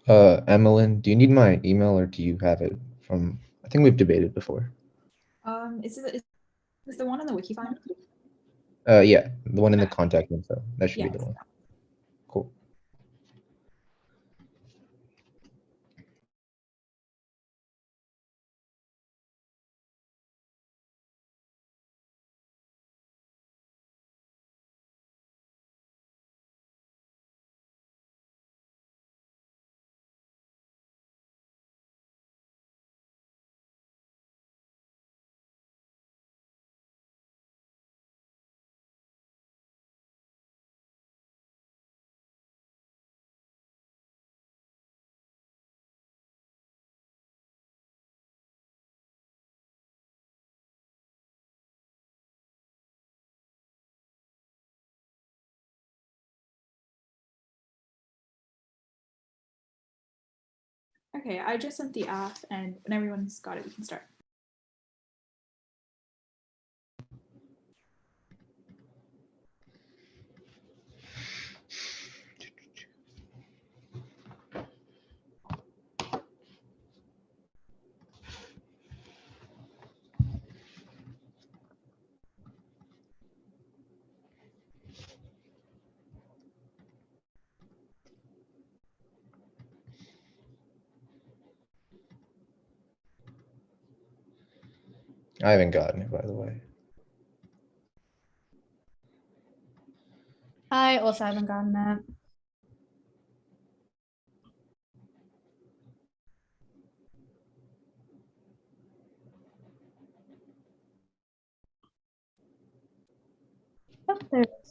Emmeline, do you need my email or do you have it from, I think we've debated before. Is the one on the wiki fine? Yeah, the one in the contact info. That should be the one. Cool. Okay, I just sent the app, and when everyone's got it, we can start. I haven't gotten it, by the way. I also haven't gotten that. Oh, there it is.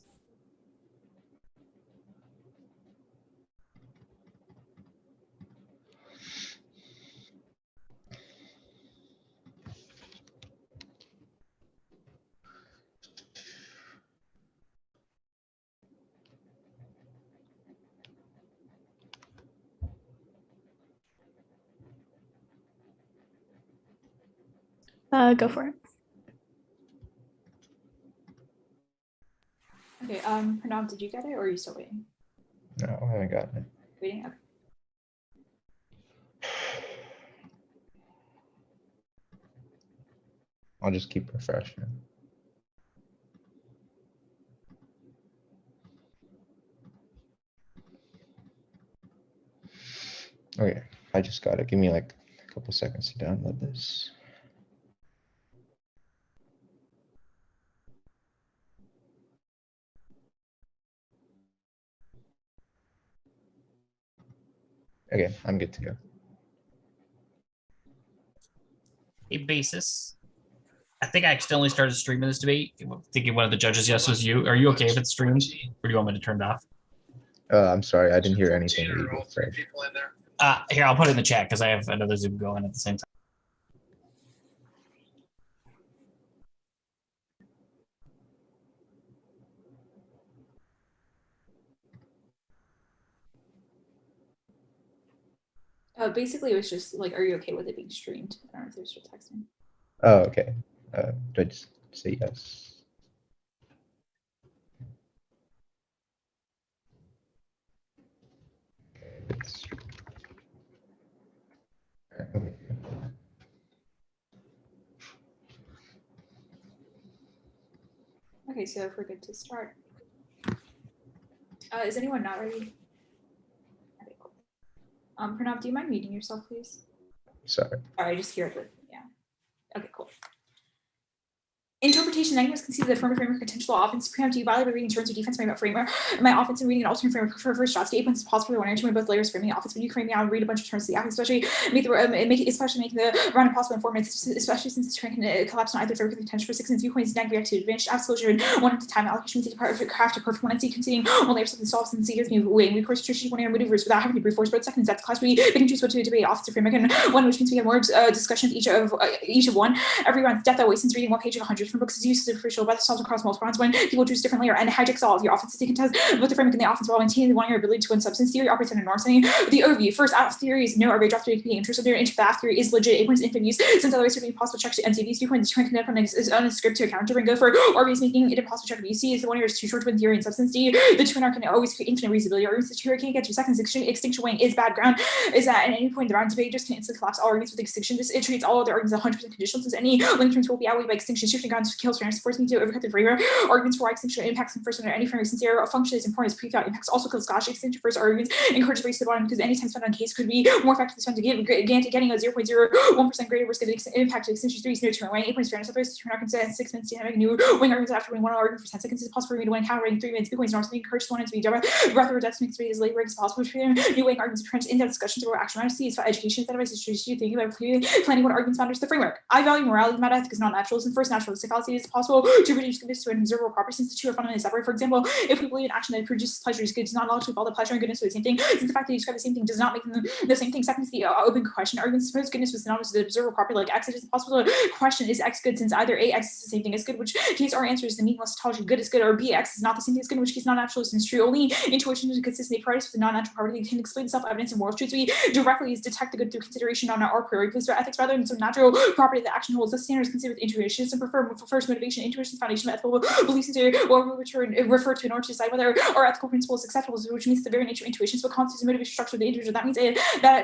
Go for it. Okay, Pranav, did you get it, or are you still waiting? No, I haven't gotten it. Waiting? Okay. I'll just keep refreshing. Okay, I just got it. Give me like a couple seconds to download this. Okay, I'm good to go. Hey, Basis. I think I accidentally started streaming this debate, thinking one of the judges, yes, was you. Are you okay if it's streamed, or do you want me to turn it off? I'm sorry, I didn't hear anything. Here, I'll put it in the chat because I have another Zoom going at the same time. Basically, it was just like, are you okay with it being streamed? I don't know if they're still texting. Oh, okay. Do I just say yes? Okay. Okay, so if we're good to start. Is anyone not ready? Okay, cool. Pranav, do you mind muting yourself, please? Sorry. I just hear it. Yeah. Okay, cool. Interpretation negatives concede the affirmative framework potential offense preempt you violate by reading turns or defense framework. My offense and reading an alternate framework for first shots. 8 points is possible for one or two in both layers framing offense. When you frame me out and read a bunch of turns to the offense, especially making the round impossible informant, especially since this turn can collapse on either framework with potential for 6 and viewpoints negative react to advantage absolute one at a time allocation means craft a perfect one and see conceding one layer something solves and see gives me way. We course strategic one air maneuvers without having to brute force, but seconds that's class we can choose what to debate offensive framework and one, which means we have more discussion of each of one. Every round's depth that way since reading one page of 100 different books is used as superficial, but solves across multiple rounds when people choose different layer and hijacks all of your offenses. They contest both the framework and the offense while maintaining one your ability to win substance. Theory operates in a norm setting. The overview. First, AF theory is no array draft to be interest of their into the AF theory is legit. 8 points infinite use since otherwise it would be impossible to check to NCVs. 2 points to connect on a script to a counter and go for RBs making it impossible to check UC is the one here is too short to win theory and substance. D. The 2 can always create infinite reasonability. Arguments the 2 can't get 2 seconds. Extinction weighing is bad ground. Is that at any point in the round debate just can instantly collapse all arguments with extinction. It treats all other arguments 100% conditional since any link terms will be outweighed by extinction. Shifting grounds kills fairness force me to overcut the framework. Arguments for why extinction impacts in first under any framework since their function is important as pre-thought impacts also kills Scotch. Extinction first arguments encourage race to the bottom because any time spent on case could be more effectively spent to getting a 0.01% greater risk of impact to extinction 3 is no turn away. 8 points fairness. Otherwise, turn out consent 6 minutes to have a new wing arguments after winning one argument for 10 seconds. It's possible for me to win countering 3 minutes. 2 points normally encourage one to be done. Breath or death makes as late break as possible. New wing arguments print in-depth discussions about action matters. Is for education. That advice is strategy. Thinking about planning what arguments matters the framework. I value morality. Math ethics is not natural. And first, naturalistic fallacy is possible to reduce goodness to an observable property since the 2 are fundamentally separate. For example, if we believe in action that produces pleasure is good, does not logically follow the pleasure and goodness to the same thing. Since the fact that you describe the same thing does not make them the same thing. Second is the open question argument. Suppose goodness was synonymous with the observable property like X. It is possible to question is X good since either A, X is the same thing as good, which case our answer is the meaningless tautology good is good, or B, X is not the same thing as good, in which case non-naturalism is true. Only intuition is consistent priorities with the non-natural property that can explain self-evidence and moral truths. We directly is detect the good through consideration on our priori place for ethics rather than some natural property that action holds. The standard is considered with intuition and prefer first motivation, intuition, foundation of ethical beliefs or refer to in order to decide whether our ethical principle is acceptable, which means the very nature of intuition. So what constitutes the motivation structure of the individual? That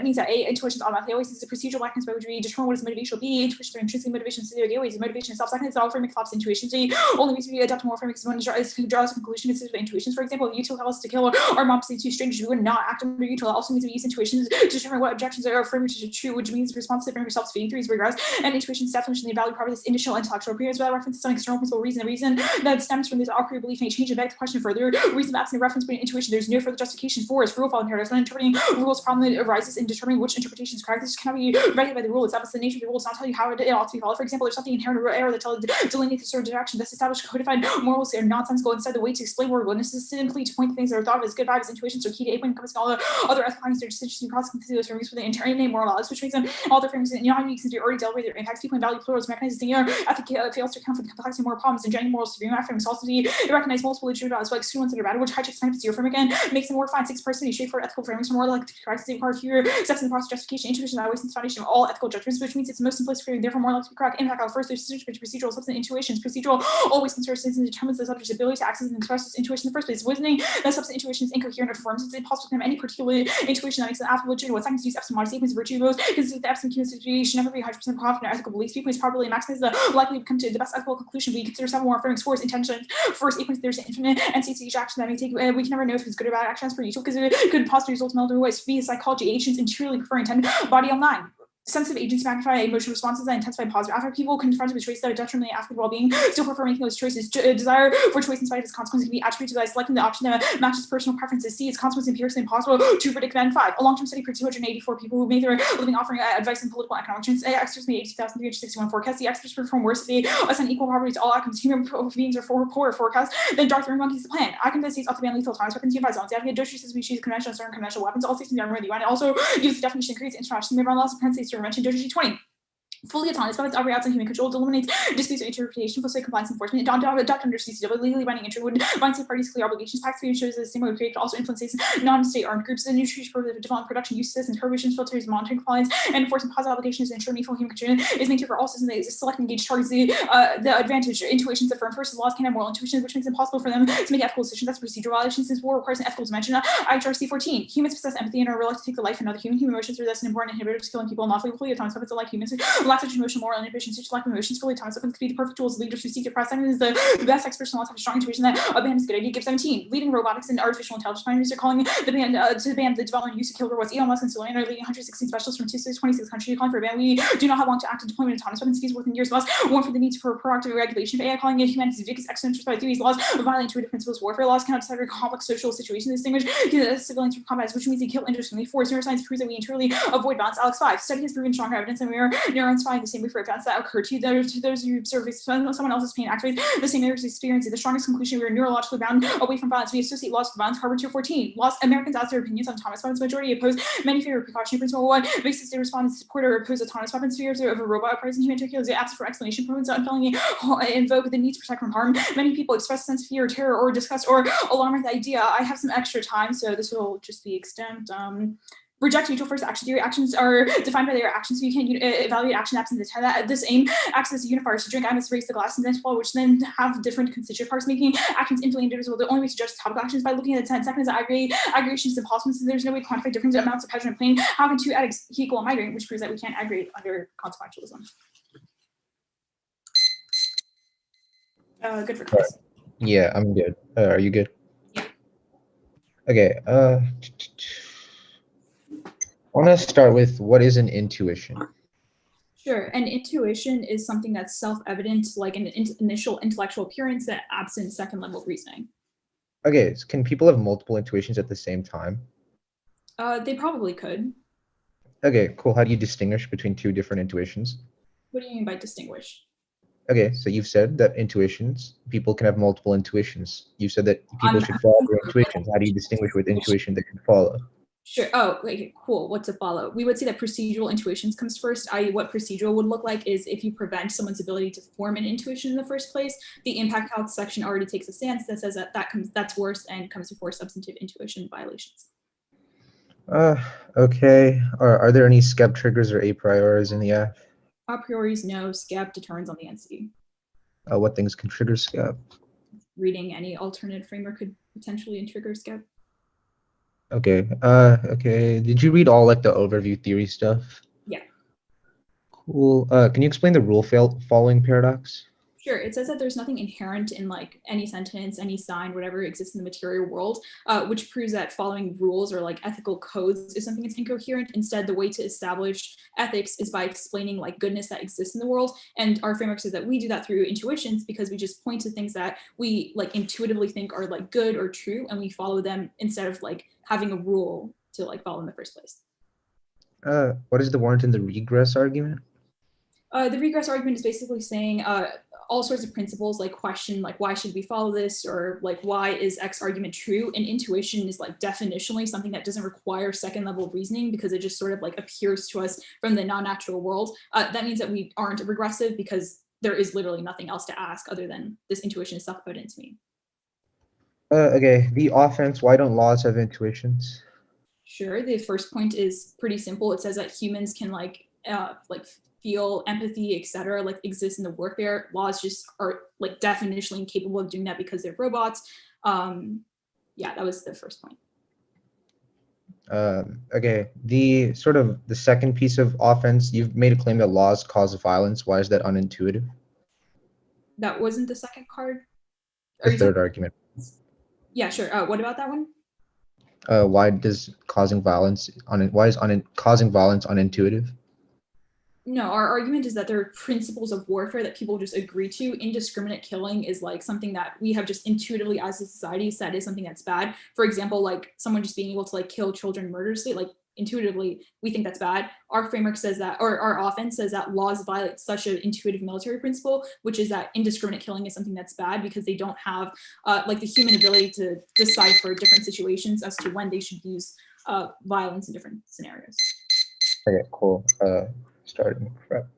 means that A, intuition is automatically always is a procedural mechanism by which we determine what is motivation. B, intuition through intrinsic motivation. C, there always motivation itself. Second is all framework collapse intuition. C, only means we adopt more frameworks when it draws a conclusion instead of intuitions. For example, if you tell us to kill our mom say 2 strangers, we would not act under util. Also means we use intuitions to determine what objections are frameworks are true, which means response to the framework self-defeating 3 is regress. And intuition's definition of the value property is initial intellectual appearance without reference to some external principle reason. The reason that stems from this a priori belief may change and beg the question further. Reason that's the reference point intuition. There's no further justification for its rule following paradox. When interpreting rules, problem that arises in determining which interpretation is correct. This cannot be regulated by the rule itself. It's the nature of the rule. It's not tell you how it ought to be followed. For example, there's something inherent or error that delineates a certain direction. Thus, established codified morals are nonsensical. Instead, the way to explain moral goodness is simply to point to things that are thought of as good vibes, intuitions, or key to 8 point encompassing all the other ethical findings. They're decisions to process those frameworks with the innate moral laws, which makes them all the frameworks non-unique since they already dealt with their impacts. People in value plurals mechanisms. The ethic fails to account for the complexity of moral problems and general morals to be frameworks. Also, they recognize multiple legitimate values like students that are bad, which hijacks time to zero framework and makes them more fine. 6 personally straightforward ethical frameworks are more like to be correct. They require fewer steps in the process of justification. Intuition that always is the foundation of all ethical judgments, which means it's the most simplistic framework, therefore more likely to be correct. Impact on first, there's procedural substance intuitions. Procedural always considers and determines the subject's ability to access and express this intuition in the first place. Reasoning that substance intuition is incoherent or forms. It's impossible to have any particular intuition that makes an affable legitimate. Second, use epistemic statements virtue rules because the epistemic community should never be 100% confident in ethical beliefs. 3 points properly maximize the likely to come to the best ethical conclusion. We consider several more frameworks for its intentions. First, 8 points there's infinite and each action that may take. We can never know if it's good or bad actions for each because it could possibly result in multiple ways. B, psychology, agents intuitively prefer intent. Body on 9. Sensitive agents magnify emotional responses that intensify positive affect. People confronted with choices that are detrimentally affect well-being still prefer making those choices. Desire for choice in spite of its consequences can be attributed to selecting the option that matches personal preferences. C, its consequences empirically impossible to predict. Then 5. A long-term study for 284 people who made their living offering advice in political and economic trends. Experts made 82,361 forecasts. The experts perform worse if they assign equal property to all outcomes. Human beings are poor forecasts. Then Darth Vader monkeys the plan. I can states ought to ban lethal times weapons. Unified zones. The advocate Doshi says we choose conventional and unconventional weapons. All states in the armor of the UN. It also gives the definition creates international laws of states to mention Doshi 20. Fully autonomous, but its operate outside human control, eliminates disputes or interpretation, for compliance enforcement. Adopt under CCW, legally binding entry would bind to parties clear obligations. Pacts shows the same way create also influences non-state armed groups. The nutrition for the development, production, use systems, prohibitions, filters, monitoring compliance, and enforcement positive obligations to ensure meaningful human control is maintained for all systems that select and engage targets the advantage intuitions affirm. First, the laws can have moral intuitions, which makes it impossible for them to make ethical decisions. That's procedural violations since war requires an ethical dimension. IHRC 14. Humans possess empathy and are reluctant to take the life of another human. Human emotions are thus an important inhibitor to killing people and lawfully fully autonomous weapons like humans. Lack of emotional moral inhibition, such lack of emotions, fully autonomous weapons could be the perfect tools leaders who seek to press. Second is the best experts in laws have a strong intuition that abandons good idea. Give 17. Leading robotics and artificial intelligence pioneers are calling the ban to ban the development and use of killer robots. Elon Musk and Solana are leading 116 specialists from 26 countries calling for a ban. We do not have long to act in deployment of autonomous weapons fees within years. Must warn for the need for proactive regulation of AI, calling it humanity's biggest extension by these laws violate intuitive principles. Warfare laws cannot decide complex social situations distinguish civilians from combat, which means they kill indiscriminately. 4. Neuroscience proves that we internally avoid balance. Alex 5. Study has proven stronger evidence than neurons intensifying the same way for events that occur to those who observe someone else's pain activate the same areas experiencing. The strongest conclusion: we are neurologically bound away from violence. We associate laws with violence. Harbor 214. Americans ask their opinions on autonomous weapons. Majority oppose. Many favor precautionary principle. 1. Basis they respond in support or oppose autonomous weapons. Fears of a robot uprising human turkeys. They ask for explanation. Proponents unfailing invoke the need to protect from harm. Many people express a sense of fear, terror, or disgust, or alarm at the idea. I have some extra time, so this will just be extent. Reject neutral first action theory. Actions are defined by their actions, so you can't evaluate action absent the that. This aim acts as a unifier. So drink, I must raise the glass and then swallow, which then have different constituent parts, making actions infinitely indivisible. The only way to judge topical actions by looking at the 10 seconds. Aggregation is impossible since there's no way to quantify different amounts of pleasure and pain. How can two addicts equal a migraine, which proves that we can't aggregate under consequentialism. Good for class. Yeah, I'm good. Are you good? Yeah. Okay. I want to start with what is an intuition? Sure. And intuition is something that's self-evident, like an initial intellectual appearance that absent second level reasoning. Okay, so can people have multiple intuitions at the same time? They probably could. Okay, cool. How do you distinguish between two different intuitions? What do you mean by distinguish? Okay, so you've said that people can have multiple intuitions. You said that people should follow their intuitions. How do you distinguish with intuition that can follow? Sure. Oh, okay, cool. What to follow? We would say that procedural intuitions comes first, i.e. what procedural would look like is if you prevent someone's ability to form an intuition in the first place, the impact health section already takes a stance that says that's worse and comes before substantive intuition violations. Okay. Are there any SCEP triggers or a prioris in the F? A prioris, no. SCEP determines on the NC. What things can trigger SCEP? Reading any alternate framework could potentially trigger SCEP. Okay. Okay. Did you read all like the overview theory stuff? Yeah. Cool. Can you explain the rule following paradox? Sure. It says that there's nothing inherent in like any sentence, any sign, whatever exists in the material world, which proves that following rules or like ethical codes is something that's incoherent. Instead, the way to establish ethics is by explaining like goodness that exists in the world. And our framework says that we do that through intuitions because we just point to things that we like intuitively think are like good or true, and we follow them instead of like having a rule to like follow in the first place. What is the warrant in the regress argument? The regress argument is basically saying all sorts of principles like question like why should we follow this, or like why is X argument true, and intuition is like definitionally something that doesn't require second level reasoning because it just sort of like appears to us from the non-natural world. That means that we aren't regressive because there is literally nothing else to ask other than this intuition is self-evident to me. Okay, the offense, why don't laws have intuitions? Sure. The first point is pretty simple. It says that humans can like feel empathy, etc., like exist in the warfare. Laws just are like definitionally incapable of doing that because they're robots. Yeah, that was the first point. Okay, the second piece of offense, you've made a claim that laws cause violence. Why is that unintuitive? That wasn't the second card. The third argument. Yeah, sure. What about that one? Why is causing violence unintuitive? No, our argument is that there are principles of warfare that people just agree to. Indiscriminate killing is like something that we have just intuitively as a society said is something that's bad. For example, like someone just being able to like kill children murderously, like intuitively we think that's bad. Our framework says that, or our offense says that laws violate such an intuitive military principle, which is that indiscriminate killing is something that's bad because they don't have like the human ability to decipher different situations as to when they should use violence in different scenarios. Okay, cool. Starting prep.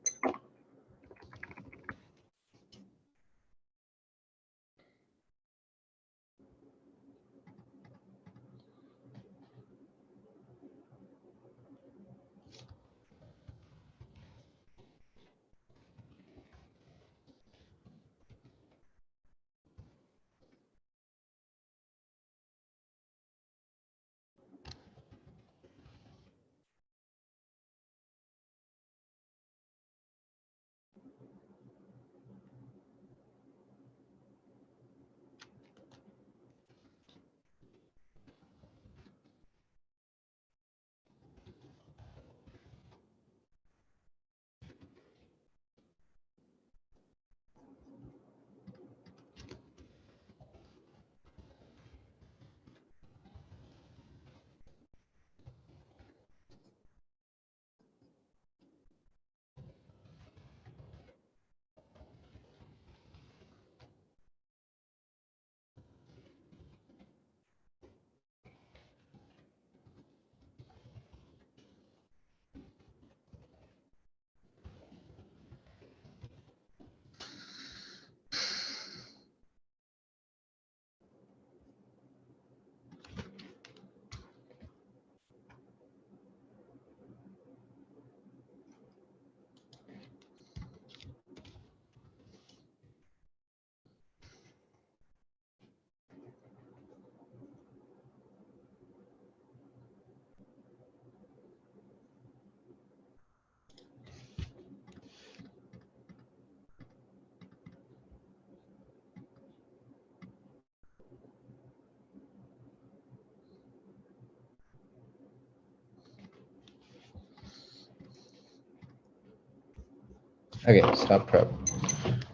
Okay, stop prep.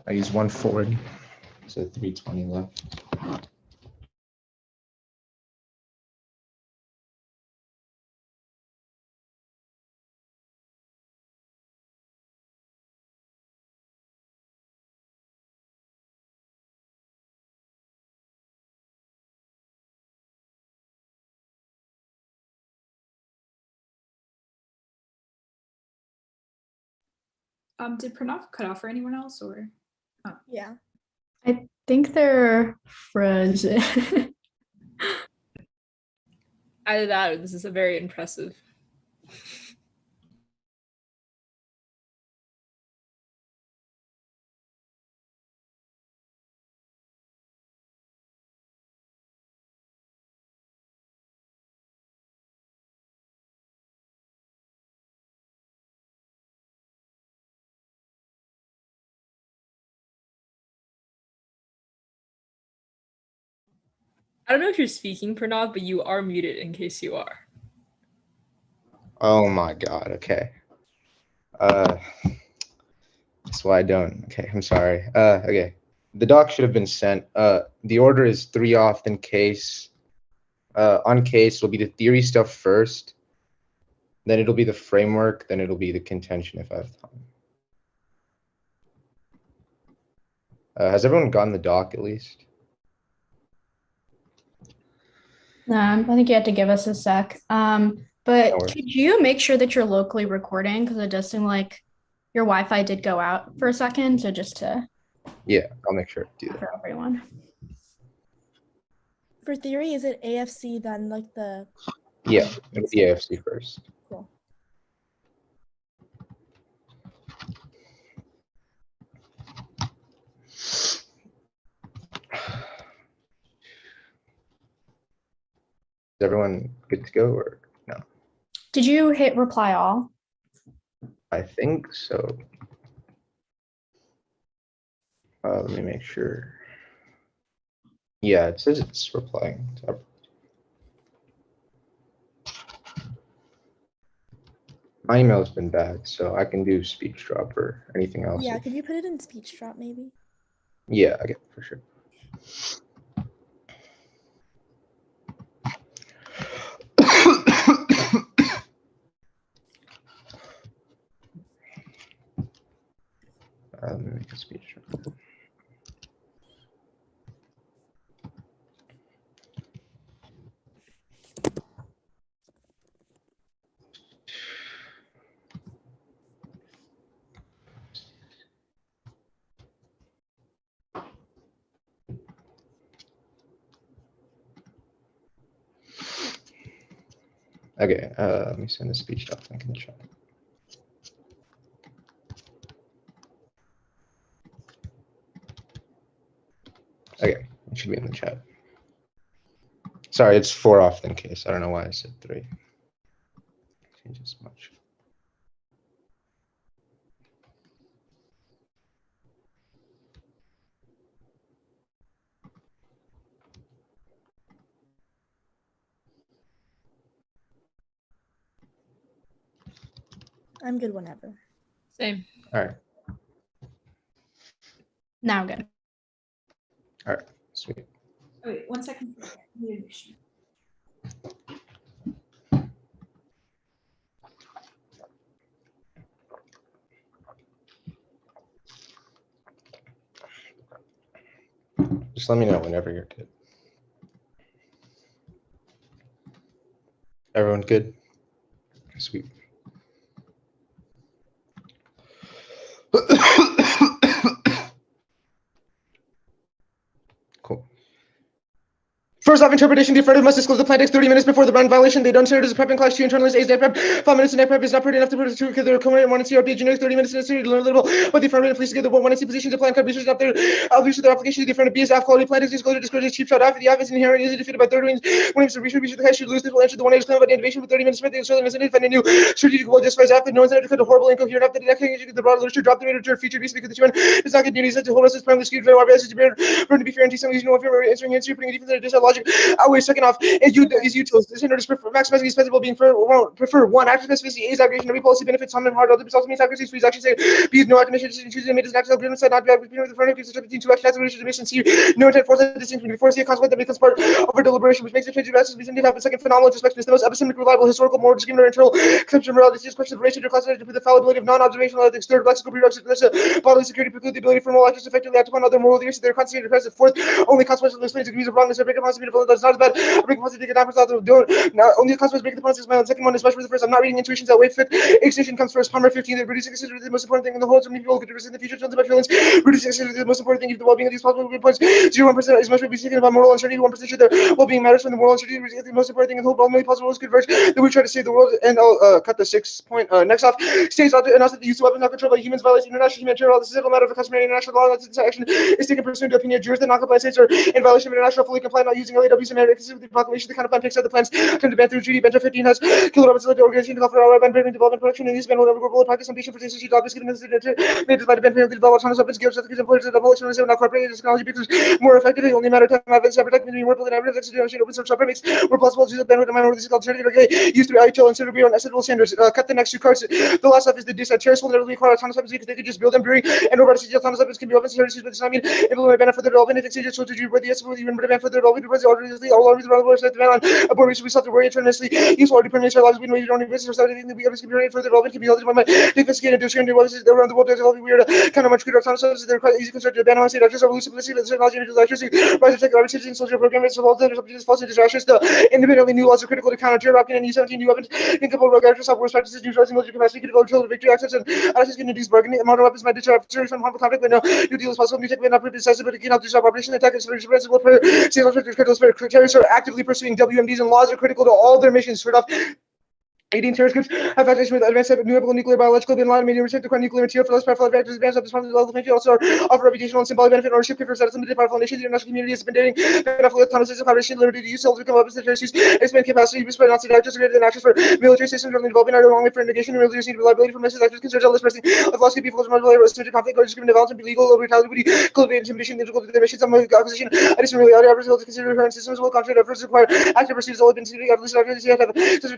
I use 140. So 320 left. Did Pranav cut off for anyone else or? Yeah. I think they're frozen. Either that or this is a very impressive. I don't know if you're speaking, Pranav, but you are muted in case you are. Oh my God. Okay. That's why I don't. Okay, I'm sorry. Okay. The doc should have been sent. The order is 3 off, then case. On case will be the theory stuff first. Then it'll be the framework. Then it'll be the contention if I have time. Has everyone gotten the doc at least? I think you have to give us a sec. But No worries. could you make sure that you're locally recording? Because it does seem like your Wi-Fi did go out for a second. So just to Yeah, I'll make sure to do that. for everyone. For theory, is it AFC then like the Yeah, it'll be AFC first. Cool. Is everyone good to go or no? Did you hit reply all? I think so. Let me make sure. Yeah, it says it's replying. My email's been bad, so I can do speech drop or anything else. Yeah, could you put it in speech drop maybe? Yeah, I get it for sure. Let me make a speech drop. Okay, let me send a speech drop link in the chat. Okay, it should be in the chat. Sorry, it's 4 off in case. I don't know why I said 3. Changes much. I'm good whenever. Same. All right, Now good. all right, sweet. Oh, wait, 1 second. Just let me know whenever you're good. Everyone good? Sweet. Cool. First off, interpretation, the affirmative must disclose the plan text 30 minutes before the run violation. They don't consider it as a prep in class 2 internal A's day prep. 5 minutes in day prep is not pretty enough to put it to because they're coming one and CRP generic 30 minutes necessary to learn a little, but the affirmative please together one and C position to plan contributions up there. I'll use their application to the affirmative B is quality plan text disclosure cheap shot after the office inherent easy defeated by 30 minutes. When it's research the cash should lose this will answer the one age claim about the innovation with 30 minutes spent the Australian incident find a new strategic goal justifies after no one's ever horrible incoherent after the the broad literature drop the literature feature beast because the human is not good news to hold us as primary skewed RBS is burn to be fair and some using no answering answer putting a defense in a dialogical logic outweighs. Second off, is utils. This is for maximizing these feasible being prefer one after specificity is aggregation. Every policy benefits some and hard. Other results means accuracy. Freeze action say B no recognition. Choosing made as an actual agreement side not bad between the front of between two actions. Emission C no intent force distinction before C a consequence that becomes part of a deliberation, which makes it change of between the second phenomenal inspection is the most epistemic, reliable, historical, moral, discriminatory, internal conception of morality. This question of racial classification with the fallibility of non-observational ethics. Third, lexical prerequisite bodily security preclude the ability for moral actors to effectively act upon other moral theories. They're constantly present. Fourth, only consequences explains degrees of wrongness. A break upon possibility of that's not as bad. A break upon possibility of don't. Now, only the consequence break the promise is my own. Second one, especially the first. I'm not reading intuitions that way. Fifth, extinction comes first. Palmer 15. Reducing extinction is the most important thing in the whole. So many people could in the future. Tons about feelings. Reducing extinction is the most important thing. If the well-being of these possible points, 0.1% is much be thinking about moral uncertainty. 1% should their well-being matters from the moral uncertainty. Is the most important thing in the whole. Ultimately, possible rules converge. That we try to save the world. And I'll cut the 6 point. Next off, states announced that the use of weapons not controlled by humans violates international humanitarian law. This is a matter of a customary international law. That's action is taken pursuant to opinion of jurors that non-compliant states are in violation of international fully compliant, not using LAWs and with the proclamation. The kind of plan takes out the plans to ban through treaty. Bench 15 has killed Robert's organization to call for our ban development production and use ban whatever global practice on patient for safety dogs given this made by the ban to develop autonomous weapons gives the employers the double action not cooperating technology because more effective. It only matter of time having separate between more than ever that's open source software makes more possible to use the ban with the minority alternative used through IHL instead of on acceptable standards. Cut the next two cards. The last stuff is the diss that terrorists will never require autonomous weapons because they could just build them brewing and nobody sees autonomous weapons can be open source but I mean implement ban for the development it's just so to do with the even ban for the development because all armies around the world set the ban on abort we still have to worry eternally useful already permanent our lives we know you don't invest or anything that we ever can be ready for the development can be held in my investigated and doing what is around the world there's all weird kind of much good autonomous weapons they're quite easy constructed ban on state actors are loose simplicity the technology and electricity rise of technology citizen social program is all the false and disastrous the independently new laws are critical to counter terror and U-17 new weapons incapable rogue actors software practices neutralizing military capacity critical to victory access and access can induce bargaining modern weapons might deter serious and harmful conflict but no new deal is possible new tech may not prove decisive but it cannot disrupt operation attack and solution principle for sales critical spirit terrorists are actively pursuing WMDs and laws are critical to all their missions straight off 18 terrorist groups have actions with advanced renewable nuclear, biological, bin line, medium research, the nuclear material for less powerful reactors, advanced of this from the level of also offer reputational and symbolic benefit ownership for status limited powerful nations. The international community has been dating benefit autonomous system collaboration, liberty to use self become weapons, terrorist use, expand capacity, use by Nazi actors, greater than actions for military systems, only developing our long way for negation, and military reliability from Nazi actors, concerns all this pressing of philosophy, people, multiple conflict, or discriminant development, be legal, brutality, cultivate intimidation, integral to their missions, some opposition, additional reality, our results consider current systems will contract efforts require active pursuits, all have been seen, at least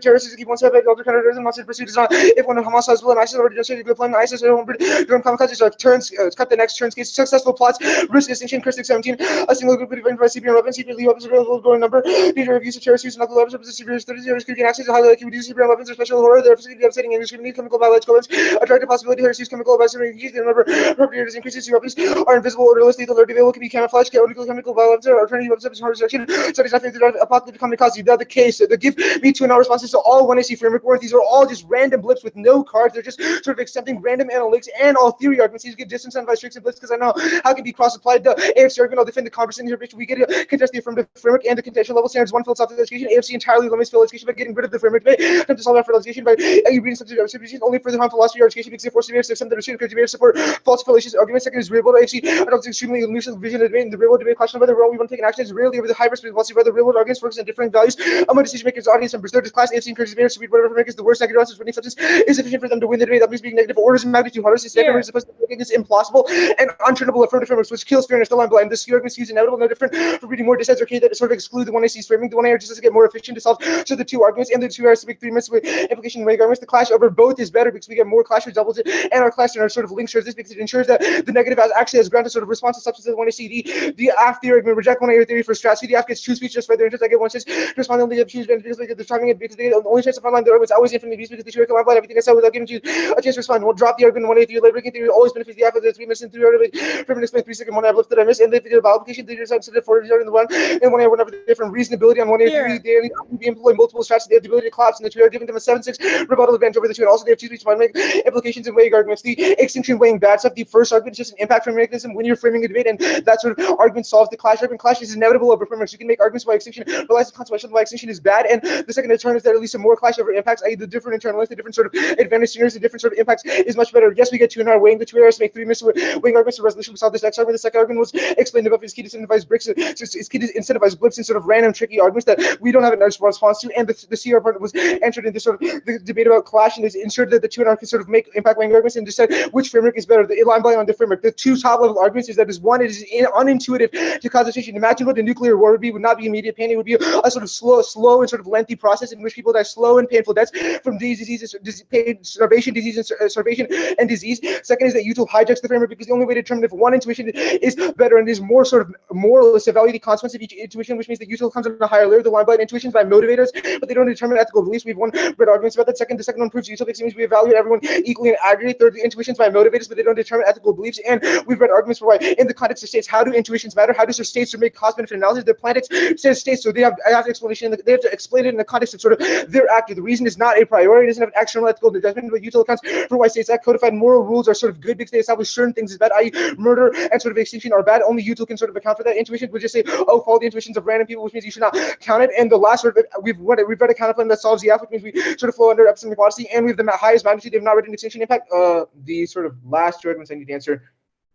terrorists keep one step back, alter counterterrorism, pursuit is not if one of Hamas has will and ISIS already demonstrated good plan ISIS drone kamikazes turns cut the next turns case successful plots risk extinction Chris 17 a single group of by CBN weapons secretly weapons available growing number danger of use of terrorist use and knuckle weapons severe 30 risk can access to highlight can reduce CBN weapons or special horror they're physically devastating and discriminating chemical biological weapons attractive possibility terrorist use chemical weapons use the number appropriators increases to weapons are invisible odorless lethal or available can be camouflaged chaotic chemical violence or alternative weapons harm rejection studies nothing to apocalyptic kamikaze the case the give me to and our responses to all 1AC framework warrants these are all just random blips with no cards. They're just sort of accepting random analytics and all theory arguments. These get disincentivized tricks and blips because I know how it can be cross-applied. The AFC argument, I'll defend the converse in here, we get to contest the affirmative framework and the contextual level standards. One philosophical education. AFC entirely limits philosophy education by getting rid of the framework debate. Attempt to solve that for education by reading substitution only for the harmful philosophy or education because they force severe system that are suited to support false fallacious arguments. Second is real world AFC. I don't think extremely loose vision of debate in the real world debate question whether we want to take an action is rarely over the high perspective policy whether real world arguments focus on different values among decision makers, audience members. Third is class AFC encourages bears to read whatever framework is the worst negative answers winning substance is sufficient for them to win the debate. That means being negative orders of magnitude harder. Second is supposed to make this implausible and untrainable affirmative frameworks, which kills fairness. The line blind. This argument is inevitable, no different from reading more dissents or that sort of exclude the 1AC's framing. The 1A just to get more efficient to solve so the two arguments and the 2 hours to make 3 minutes with implication weight arguments. The clash over both is better because we get more clash which doubles it, and our clash in our sort of link shares this because it ensures that the negative actually has granted sort of response to substance of the 1AC. The AF theory argument reject 1A theory for strats. The AF gets choose speech just for their interest. I get one says to respond only to choose because they're talking it because they the only chance to frontline the arguments always infinitely abuse because they should come everything I said without giving you a chance to respond. We'll drop the argument 1A theory, breaking theory always benefits the AF of the 3 minutes and 3 hours from explain 3 second 1 I've lifted I miss and they did about application they decided to for in the 1 and 1 whenever different reasonability on 1A theory they employ multiple strats they have the ability to collapse and the 2 are giving them a 7-6 rebuttal advantage over the 2 and also they have 2 speech to make implications and weighing arguments. The extinction weighing bad stuff. The first argument is just an impact frame mechanism when you're framing a debate and that sort of argument solves the clash. Argument clash is inevitable over frameworks. You can make arguments why extinction relies on consequential why extinction is bad and the second determine is that at least a more clash over impacts, i.e. the different internal links, the different sort of advantage scenarios, the different sort of impacts is much better. Yes, we get 2 in our weighing. The 2 errors make 3 weighing arguments of resolution. We saw this next argument. The second argument was explained above is key to incentivize bricks. Is key to incentivize blips and sort of random tricky arguments that we don't have a nice response to. And the CR part was entered into sort of the debate about clash and is ensured that the 2 and R can sort of make impact weighing arguments and decide which framework is better. The line by on the framework. The 2 top level arguments is that is one, it is unintuitive to concentration. Imagine what a nuclear war would be. Would not be immediate pain. It would be a sort of slow and sort of lengthy process in which people die slow and painful deaths from diseases, pain, starvation, disease, and starvation and disease. Second is that util hijacks the framework because the only way to determine if one intuition is better and is more sort of moralist, evaluate the consequence of each intuition, which means that util comes on a higher layer. The line blind intuitions by motivators, but they don't determine ethical beliefs. We've read arguments about that. The second one proves util because it means we evaluate everyone equally and aggregate. Third, the intuitions by motivators, but they don't determine ethical beliefs. And we've read arguments for why, in the context of states, how do intuitions matter? How does states make cost-benefit analysis? The planet says states, so they have explanation. They have to explain it in the context of sort of their actor. The reason is not a priority. It doesn't have an external ethical judgment, but util accounts for why states act. Codified moral rules are sort of good because they establish certain things as bad, i.e. murder and sort of extinction are bad. Only util can sort of account for that. Intuition would just say, oh, follow the intuitions of random people, which means you should not count it. And the last sort of, we've read a counterplan that solves the F, which means we sort of flow under epistemic modesty, and we have the highest magnitude. They've not written extinction impact. The sort of last 2 arguments I need to answer.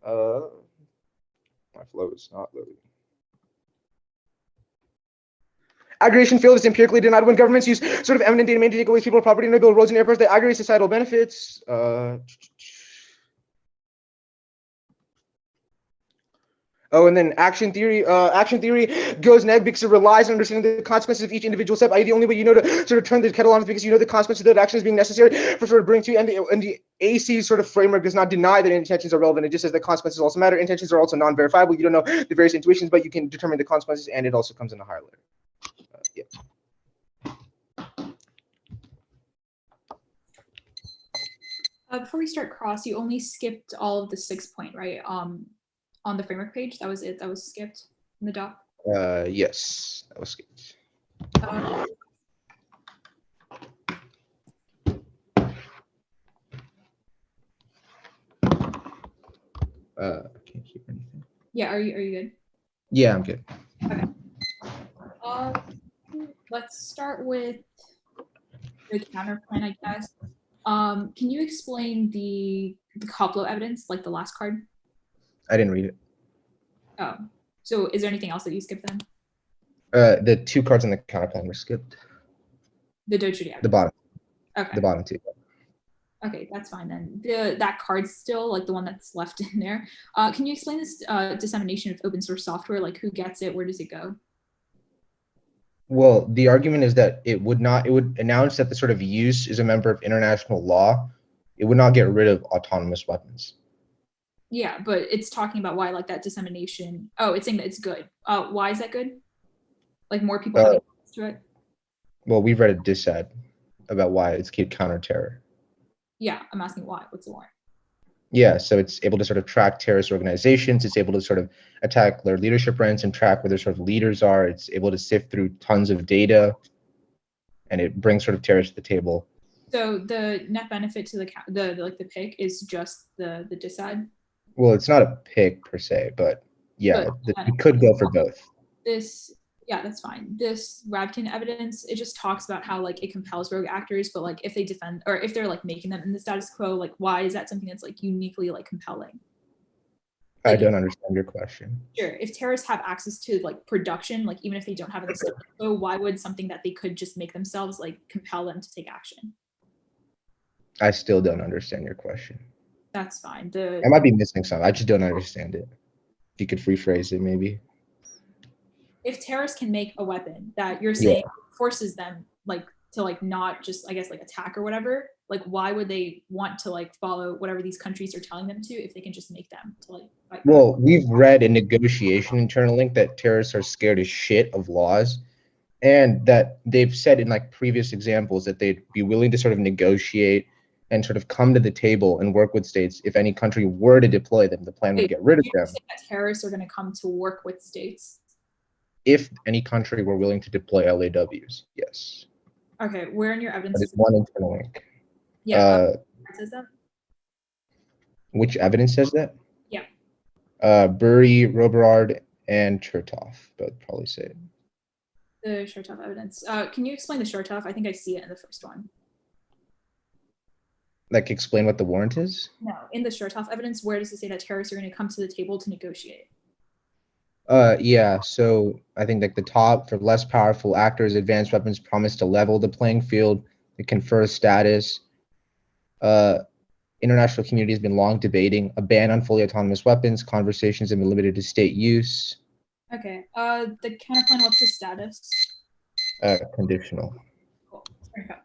My flow is not loading. Aggregation field is empirically denied when governments use sort of eminent data to take away people's property and build roads and airports. They aggregate societal benefits. Oh, and then action theory. Action theory goes neg because it relies on understanding the consequences of each individual step. The only way you know to sort of turn the kettle on is because you know the consequences of that action is being necessary for sort of bringing to. And the AC sort of framework does not deny that intentions are relevant. It just says the consequences also matter. Intentions are also non-verifiable. You don't know the various intuitions, but you can determine the consequences, and it also comes in a higher layer. Yeah. Before we start cross, you only skipped all of the 6 point, right? On the framework page, that was it. That was skipped in the doc. Yes, that was skipped. Uh, Can't hear anything. yeah, are you good? Yeah, I'm good. Okay. Let's start with the counterpoint, I guess. Can you explain the Koplo evidence, like the last card? I didn't read it. Oh, so is there anything else that you skipped then? The 2 cards on the counterplan were skipped. The Dojury evidence. The bottom. Okay. The bottom 2. Okay, that's fine then. That card's still like the one that's left in there. Can you explain this dissemination of open source software? Like who gets it? Where does it go? Well, the argument is that it would announce that the sort of use is a member of international law. It would not get rid of autonomous weapons. Yeah, but it's talking about why like that dissemination. Oh, it's saying that it's good. Why is that good? Like more people having access to it? Well, we've read a dissad about why it's counter-terror. Yeah, I'm asking why. What's the warrant? Yeah, so it's able to sort of track terrorist organizations. It's able to sort of attack their leadership ranks and track where their sort of leaders are. It's able to sift through tons of data, and it brings sort of terrorists to the table. So the net benefit to the pick is just the dissad. Well, it's not a pick per se, but yeah, it could go for both. Yeah, that's fine. This Rabkin evidence, it just talks about how like it compels rogue actors, but like if they defend or if they're like making them in the status quo, like why is that something that's like uniquely like compelling? I don't understand your question. Sure, if terrorists have access to like production, like even if they don't have it in the status quo, why would something that they could just make themselves like compel them to take action? I still don't understand your question. That's fine. I might be missing something. I just don't understand it. If you could rephrase it, maybe. If terrorists can make a weapon that you're saying forces them like to like not just I guess like attack or whatever, like why would they want to like follow whatever these countries are telling them to if they can just make them to like fight? Well, we've read a negotiation internal link that terrorists are scared as shit of laws, and that they've said in like previous examples that they'd be willing to sort of negotiate and sort of come to the table and work with states. If any country were to deploy them, the plan would get rid of them. Say that terrorists are going to come to work with states? If any country were willing to deploy LAWs, yes. Okay, where in your evidence? That is one internal link. Yeah, it says that. Which evidence says that? Yeah. Burry, Roberard, and Chertoff both probably say it. The Shartov evidence. Can you explain the Shartov? I think I see it in the first one. Like explain what the warrant is? No, in the Shartov evidence, where does it say that terrorists are going to come to the table to negotiate? Yeah, so I think like the top for less powerful actors, advanced weapons promise to level the playing field, to confer status. International community has been long debating a ban on fully autonomous weapons. Conversations have been limited to state use. Okay. The counterplan, what's the status? Conditional. Cool. Okay.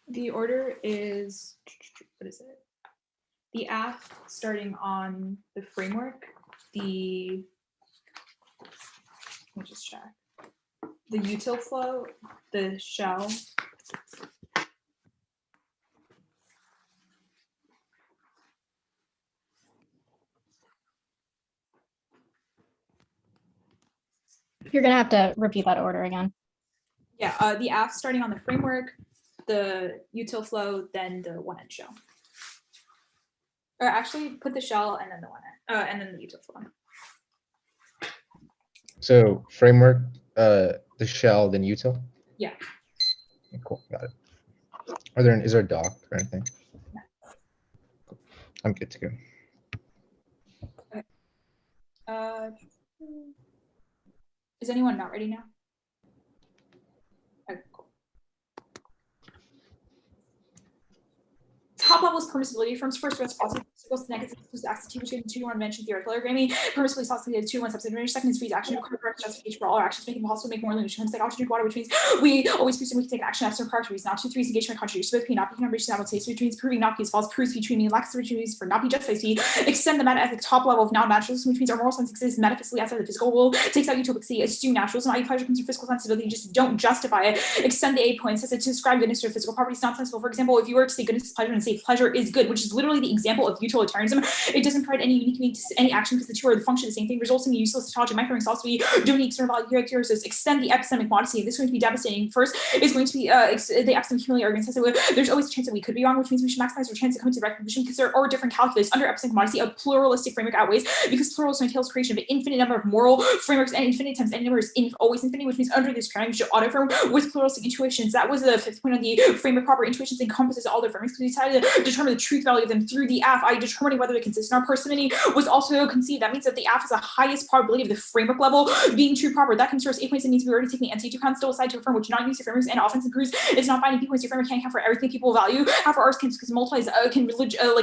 The order is, what is it? The app starting on the framework, let me just check. The util flow, the shell, You're gonna have to repeat that order again. yeah, the app starting on the framework, the util flow, then the one-end shell. Or actually put the shell and then the one-end, and then the util flow. So framework, the shell, then util? Yeah. Okay, cool, got it. Is there a doc or anything? No. Cool. I'm good to go. Is anyone not ready now? Okay, cool. Top level is permissibility. Firm's first reciprocity goes to negative to access between the 2-1 mentioned theoretical ergonomy. Permissibly is also the 2-1 subsidiary. Second is freeze action. Correct justification for all our actions, making it possible to make more illusion. Like oxygen water, which means we always presume we can take action after prior to reason. Not 2-3 is engagement contribution. Both P not be contribution simultaneous, which means proving not be is false, proves between me, lacks opportunities for not be justified. Extend the meta at the top level of non-naturalism, which means our moral sense exists metaphysically outside the physical world. Takes out utopic assume naturalism, i.e. pleasure comes from physical sensibility, just don't justify it. Extend the A point, says it to describe goodness to physical properties nonsensical. For example, if you were to say goodness is pleasure and say pleasure is good, which is literally the example of utilitarianism. It doesn't provide any unique meaning to any action because the two are the function of the same thing, resulting in useless tautology. My frameworks also be doing external value characteristics, extend the epistemic modesty. This is going to be devastating. First is going to be the epistemic humility argument says that there's always a chance that we could be wrong, which means we should maximize our chance to come to the right conclusion because there are different calculus under epistemic modesty. A pluralistic framework outweighs because pluralism entails creation of an infinite number of moral frameworks and infinite times any number is always infinity, which means under this paradigm you should auto-affirm with pluralistic intuitions. That was the fifth point on the framework. Proper intuitions encompasses all their frameworks. We decided to determine the truth value of them through the AF, i.e. determining whether they're consistent. Our parsimony was also conceived. That means that the AF is the highest probability of the framework level being true proper. That confers 8 points. It means we already taking the NC2 count, still decide to affirm which not use your frameworks and offense improves. It's not binding points. Your framework can't count for everything people value. Half for ours can because multiplies can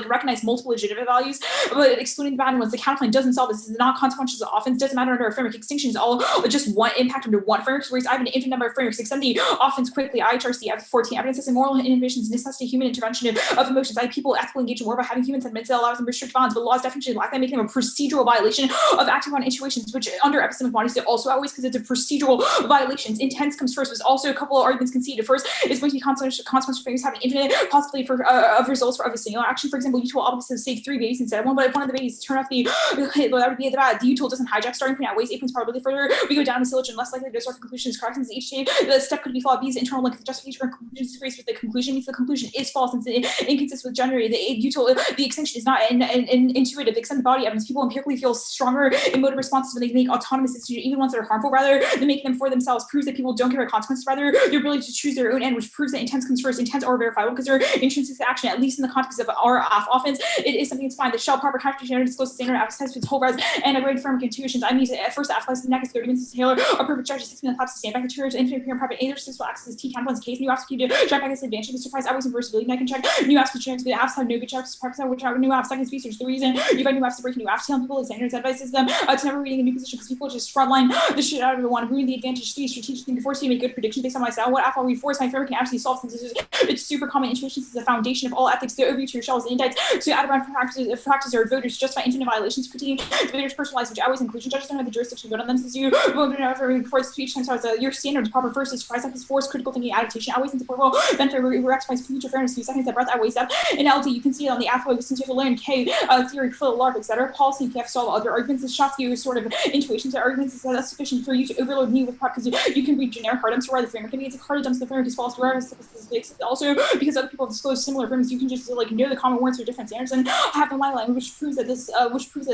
recognize multiple legitimate values, but excluding the bad ones. The counterclaim doesn't solve this. This is not consequential of offense. Doesn't matter under a framework. Extinction is all just one impact under one framework. Whereas I have an infinite number of frameworks. Extend the offense quickly. IHRC F14 evidence as moral inhibitions necessitate human intervention of emotions. I have people ethically engage in war by having human sentiments that allows them to restrict violence, but laws definition lack that, making them a procedural violation of acting on intuitions, which under epistemic modesty also outweighs because it's a procedural violations. Intense comes first. Was also a couple of arguments conceded. First is going to be consequential frameworks having infinite possibility for of results for of a singular action. For example, util obviously save 3 babies instead of 1, but if one of the babies turn off the that would be the bad. The util doesn't hijack starting point, outweighs 8 points probability further. We go down the syllogism, less likely to start conclusions correct since each stage the step could be flawed. B's internal link, the justification for conclusion disagrees with the conclusion means the conclusion is false since it inconsistent with gender. The util, the extinction is not intuitive. Extend the body evidence. People empirically feel stronger emotive responses when they make autonomous decisions, even ones that are harmful, rather than making them for themselves. Proves that people don't care about consequences, rather their ability to choose their own end, which proves that intents comes first. Intents are verifiable because they're intrinsic to action, at least in the context of our offense. It is something that's fine. The shell proper contradiction discloses standard appetites with whole res and a great firm intuitions. I mean, at first applies to the neck is 30 minutes Taylor, a perfect charge 6 minutes collapse to stand back to church, infinite period private either successful access T counts case. New apps to check back as advantage of the surprise always inversibility. I can check new apps to check the apps have no good checks, practice out which are new apps. Second research. The reason you find new apps to break new apps, telling people the standards advices them to never reading a new position because people just frontline the shit out of the one, ruin the advantage. 3 strategic thing to force you to make good predictions based on my style. What app I'll reinforce my framework can actually solve since it's super common. Intuitions is the foundation of all ethics. The overview to your shells, the indicts to add around practices or voters justify infinite violations. Critiquing the voters personalized, which always inclusion. Judges don't have the jurisdiction to vote on them since you voted before speech times your standards proper. First is price is force critical thinking adaptation always into portable then for recognize future fairness. 2 seconds that breath outweighs that. In LD you can see it on the AFO since you have to learn K theory full larp etc. Policy you have to solve other arguments. This shots you sort of intuitions or arguments is that's sufficient for you to overload me with because you can read generic hard dumps to write the framework. It's a hard dumps the framework is false to where also because other people have disclosed similar frameworks you can just like know the common words for different standards and have the line which proves that this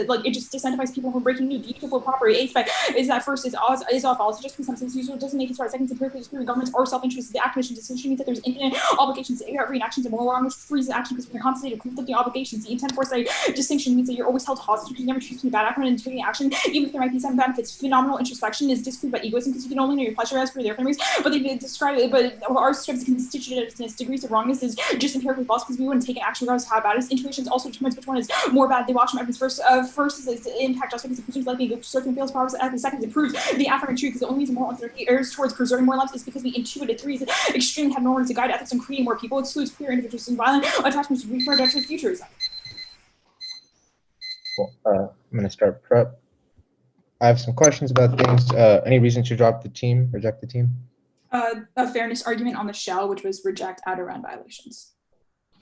like it just disincentivize people from breaking new beautiful proper aids by is that first is off also just because something's useful doesn't make it right. Second, empirically disproving governments are self-interested. The activation decision means that there's infinite obligations to every actions and moral wrong, which frees action because we're constantly conflicting obligations. The intent foresight distinction means that you're always held hostage because you never choose to be bad actor and taking action, even if there might be some benefits. Phenomenal introspection is disproved by egoism because you can only know your pleasure as per their frameworks, but they describe it. But our describes constitutiveness, degrees of wrongness is just empirically false because we wouldn't take an action regardless of how bad it is. Intuitions also determines which one is more bad. They watch from evidence first. First is its impact just because the conclusions likely go certain fails powers. At the second, it proves the affirmative truth because the only reason moral authority errs towards preserving more lives is because we intuited. 3 is extreme have norms to guide ethics and creating more people. Excludes clear individuals and violent attachments to reproductive futures. Cool. I'm gonna start prep. I have some questions about things. Any reason to drop the team, reject the team? A fairness argument on the shell, which was reject out of run violations.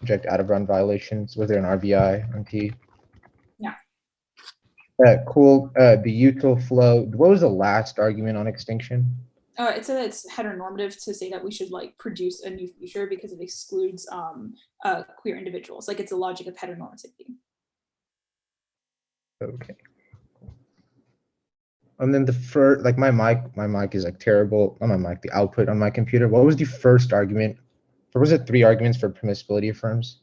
Reject out of run violations. Was there an RVI on T? Yeah. Cool. The util flow. What was the last argument on extinction? It said it's heteronormative to say that we should like produce a new future because it excludes queer individuals. Like it's a logic of heteronormativity. Okay. And then the first, like my mic is like terrible. Not my mic, the output on my computer. What was the first argument? Or was it 3 arguments for permissibility of firms?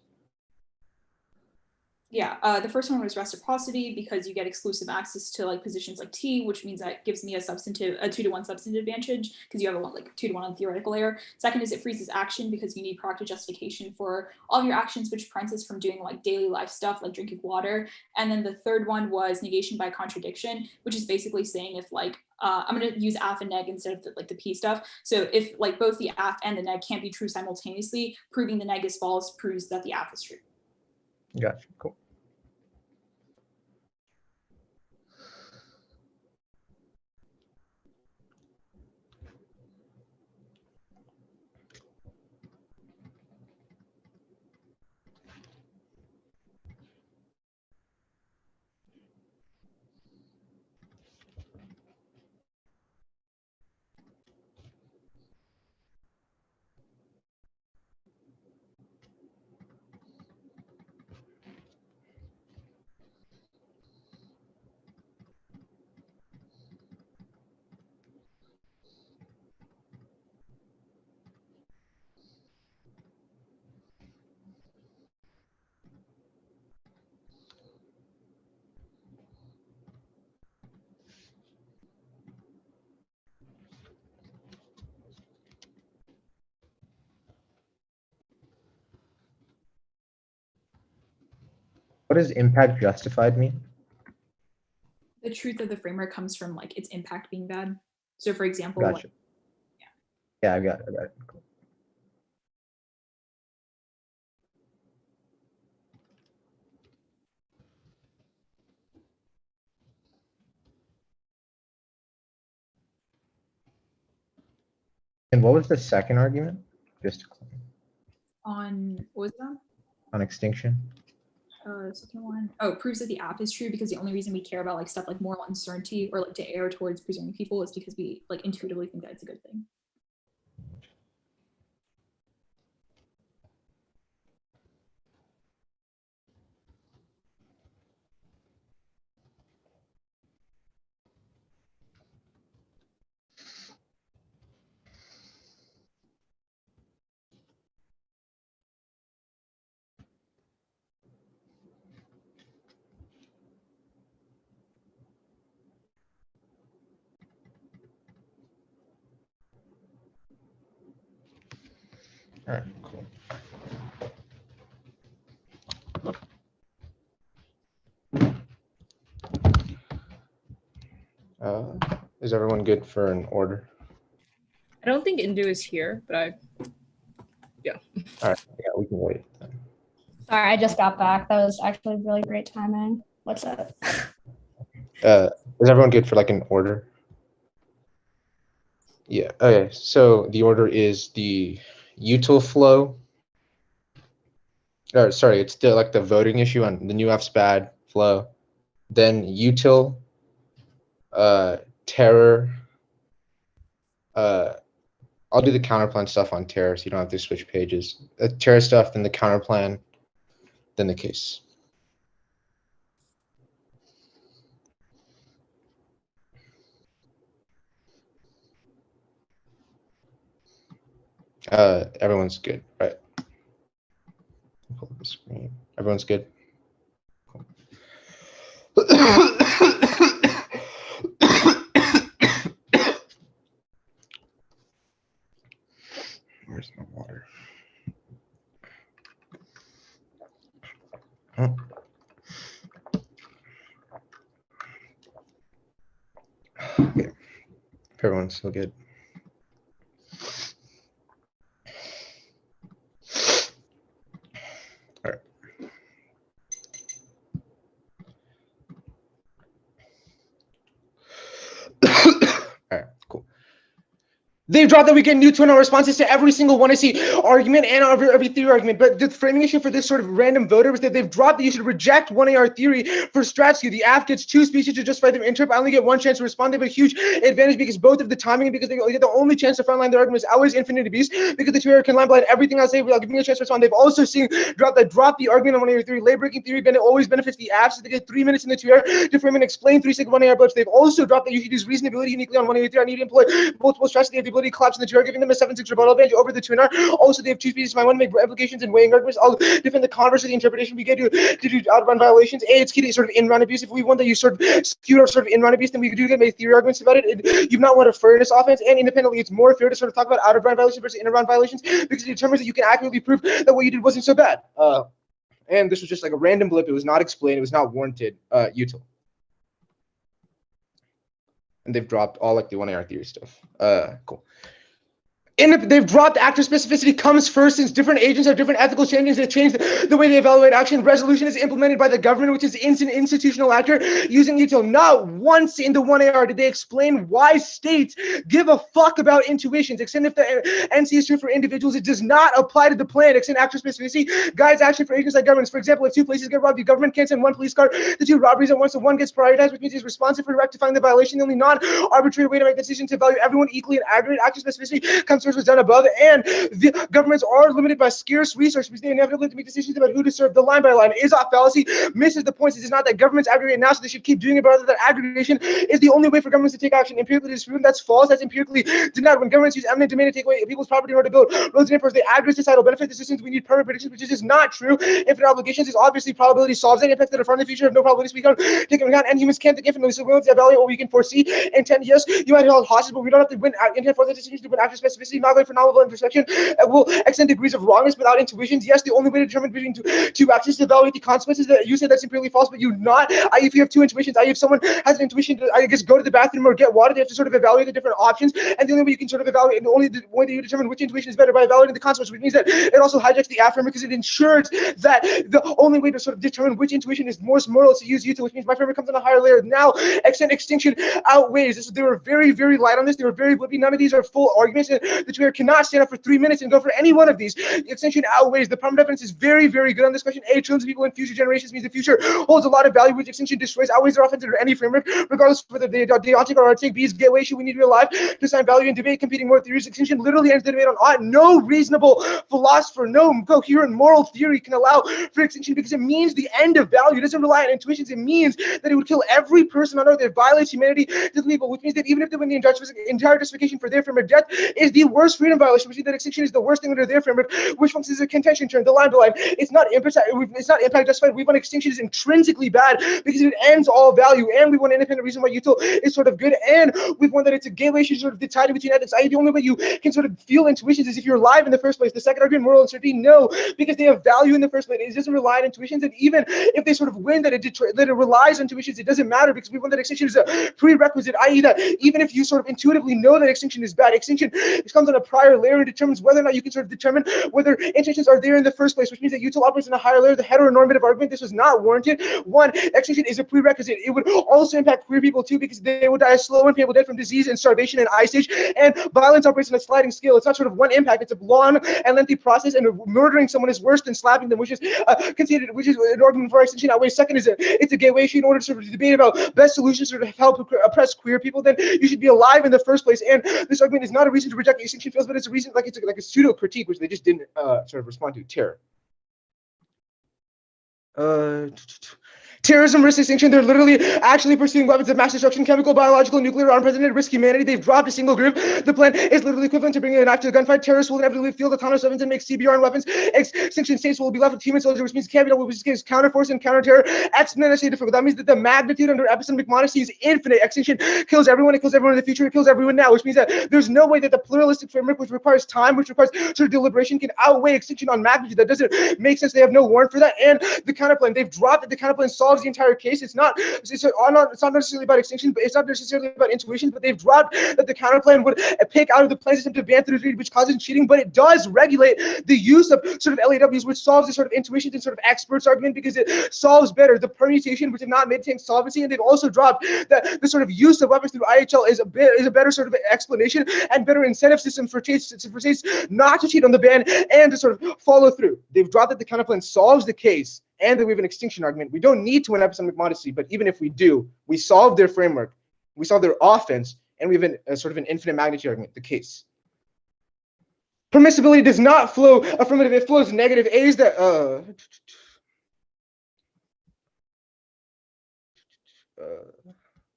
Yeah, the first one was reciprocity because you get exclusive access to like positions like T, which means that gives me a 2-to-1 substantive advantage because you have a like 2-to-1 on the theoretical layer. Second is it freezes action because you need proactive justification for all of your actions, which prevents us from doing like daily life stuff like drinking water. And then the third one was negation by contradiction, which is basically saying if like I'm going to use AF and neg instead of the P stuff. So if like both the AF and the neg can't be true simultaneously, proving the neg is false proves that the AF is true. Gotcha. Cool. What does impact justified mean? The truth of the framework comes from like its impact being bad. So for example, like, Gotcha. Yeah, I got it. Cool. And what was the second argument? Just to clarify. on what was it on? On extinction. Second one. Oh, proves that the app is true because the only reason we care about like stuff like moral uncertainty or like to err towards preserving people is because we like intuitively think that it's a good thing. All right, cool. Is everyone good for an order? I don't think Indu is here, but All right, yeah, we can wait. Sorry, I just got back. That was actually really great timing. What's up? Is everyone good for like an order? Yeah. Okay. So the order is the util flow. Or sorry, it's still like the voting issue on the new FSPAD flow. Then util, terror. I'll do the counterplan stuff on terror, so you don't have to switch pages. Terror stuff, then the counterplan, then the case. Everyone's good, right? Pull up the screen. Everyone's good. Cool. Where's my water? Oh. Okay. Everyone's still good. All right. All right, cool. They've dropped that we get new tonal responses to every single one I see argument and every theory argument. But the framing issue for this sort of random voter was that they've dropped that you should reject 1AR theory for Stratsky. The AF gets 2 speeches to justify their interp. I only get 1 chance to respond. They have a huge advantage because both of the timing and because they get the only chance to frontline their argument is always infinite abuse because the 2AR can line blind everything I say without giving me a chance to respond. They've also seen drop the argument on 1AR theory. Lay breaking theory always benefits the AF, so they get 3 minutes in the 2AR to frame and explain 3 second 1AR blocks. They've also dropped that you should use reasonability uniquely on 1AR theory. I need to employ multiple strategies. They have the ability to collapse in the 2AR, giving them a 7-6 rebuttal advantage over the 2NR. Also, they have 2 speeches. If I want to make implications and weighing arguments, I'll defend the converse of the interpretation we get to do out-of-run violations. A, it's key to sort of in-run abuse. If we want that you sort of skewed our sort of in-run abuse, then we do get many theory arguments about it. You've not won a fairness offense, and independently, it's more fair to sort of talk about out-of-run violations versus in-run violations because it determines that you can accurately prove that what you did wasn't so bad. And this was just like a random blip. It was not explained. It was not warranted. Util. And they've dropped all like the 1AR theory stuff. Cool. They've dropped actor specificity comes first since different agents have different ethical changes that change the way they evaluate action. Resolution is implemented by the government, which is an institutional actor using util. Not once in the 1AR did they explain why states give a fuck about intuitions. Except if the NC is true for individuals, it does not apply to the plan. Except actor specificity guides action for agents like governments. For example, if 2 places get robbed, the government can't send 1 police car to 2 robberies at once, so 1 gets prioritized, which means he's responsive for rectifying the violation. The only non-arbitrary way to make the decision to value everyone equally in aggregate. Actor specificity comes was done above, and the governments are limited by scarce resources because they inevitably have to make decisions about who to serve. The line by line is off fallacy, misses the point. It is not that governments aggregate now, so they should keep doing it, but rather that aggregation is the only way for governments to take action. Empirically disproven, that's false. That's empirically denied. When governments use eminent domain to take away people's property in order to build roads and airports, they aggregate societal benefit decisions. We need permanent predictions, which is not true. Infinite obligations is obviously probability solves any effects that are from the future of no probability speak on take into account, and humans can't think infinitely, so we don't evaluate what we can foresee. Intent, yes, you might hold hostage, but we don't have to win intent for the decisions to win after specificity. simplicity, not going for novel intersection, will extend degrees of wrongness without intuitions. Yes, the only way to determine between two actions is to evaluate the consequences. That you say that's imperially false, but you not. If you have two intuitions, if someone has an intuition to, I guess, go to the bathroom or get water, they have to sort of evaluate the different options. And the only way you can sort of evaluate, and the only way that you determine which intuition is better by evaluating the consequences, which means that it also hijacks the affirmer because it ensures that the only way to sort of determine which intuition is most moral is to use util, which means my framework comes on a higher layer. Now, extinction outweighs this. They were very, very light on this. They were very blippy. None of these are full arguments. And the Twitter cannot stand up for 3 minutes and go for any one of these. Extinction outweighs. The permanent evidence is very, very good on this question. Trillions of people in future generations means the future holds a lot of value, which extinction destroys, outweighs their offense under any framework, regardless of whether they deontic or artic. B's gateway issue we need to be alive to assign value and debate competing moral theories. Extinction literally ends the debate on ought. No reasonable philosopher, no coherent moral theory can allow for extinction because it means the end of value. It doesn't rely on intuitions. It means that it would kill every person on earth that violates humanity to the evil, which means that even if they win the entire justification for their framework, death is the worst freedom violation, which means that extinction is the worst thing under their framework, which functions as a contention term, the line to line. It's not impact justified. We want extinction is intrinsically bad because it ends all value, and we want an independent reason why util is sort of good, and we've won that it's a gateway issue sort of decided between ethics. The only way you can sort of feel intuitions is if you're alive in the first place. The second argument, moral uncertainty, no, because they have value in the first place. It doesn't rely on intuitions, and even if they sort of win that it relies on intuitions, it doesn't matter because we won that extinction is a prerequisite, i.e. that even if you sort of intuitively know that extinction is bad, extinction comes on a prior layer and determines whether or not you can sort of determine whether intentions are there in the first place, which means that util operates in a higher layer. The heteronormative argument, this was not warranted. One, extinction is a prerequisite. It would also impact queer people too because they would die a slow and painful death from disease and starvation and ice age, and violence operates on a sliding scale. It's not sort of one impact, it's a long and lengthy process, and murdering someone is worse than slapping them, which is conceded, which is an argument for extinction outweighs. Second is it's a gateway issue. In order to sort of debate about best solutions to sort of help oppress queer people, then you should be alive in the first place. And this argument is not a reason to reject extinction fields, but it's a reason, like it's like a pseudo critique, which they just didn't sort of respond to. Terrorism, risk extinction, they're literally actually pursuing weapons of mass destruction, chemical, biological, nuclear, unprecedented risk humanity. They've dropped a single group. The plan is literally equivalent to bringing a knife to a gunfight. Terrorists will inevitably field autonomous weapons and make CBR and weapons. Extinction states will be left with human soldiers, which means can't be done, which is counterforce and counterterror. Exponentially difficult. That means that the magnitude under epistemic modesty is infinite. Extinction kills everyone. It kills everyone in the future. It kills everyone now, which means that there's no way that the pluralistic framework, which requires time, which requires sort of deliberation, can outweigh extinction on magnitude. That doesn't make sense. They have no warrant for that. And the counterplan, they've dropped that the counterplan solves the entire case. It's not necessarily about extinction, but it's not necessarily about intuition, but they've dropped that the counterplan would pick out of the plan system to ban through which causes cheating, but it does regulate the use of sort of LAWs, which solves the sort of intuitions and sort of experts argument because it solves better the permutation, which did not maintain solvency, and they've also dropped that the sort of use of weapons through IHL is a better sort of explanation and better incentive system for states not to cheat on the ban and to sort of follow through. They've dropped that the counterplan solves the case, and that we have an extinction argument. We don't need to win epistemic modesty, but even if we do, we solve their framework, we solve their offense, and we have a sort of an infinite magnitude argument, the case. Permissibility does not flow affirmative, it flows negative. A is that,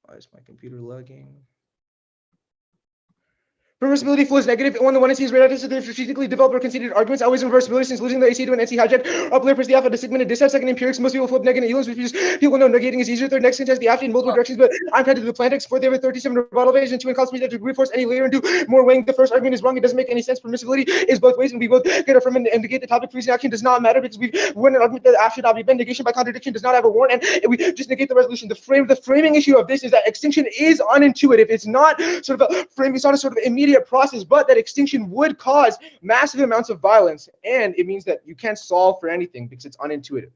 why is my computer lagging? Reversibility flows negative. When the one NC is right after they strategically develop or conceded arguments, always reversibility since losing the AC to an NC hijack. Up layer plus the alpha to sigma and disav. Second empirics. Most people flip negative elons, which means people know negating is easier. Third next contest the alpha in multiple directions, but I'm tied to the plantex. Fourth, they have a 37 rebuttal phase, and two and calls me that to reinforce any layer and do more weighing. The first argument is wrong. It doesn't make any sense. Permissibility is both ways, and we both get it from and negate the topic. Freezing action does not matter because we win an argument that after not be been. Negation by contradiction does not have a warrant, and we just negate the resolution. The framing issue of this is that extinction is unintuitive. It's not sort of a frame. It's not a sort of immediate process, but that extinction would cause massive amounts of violence, and it means that you can't solve for anything because it's unintuitive.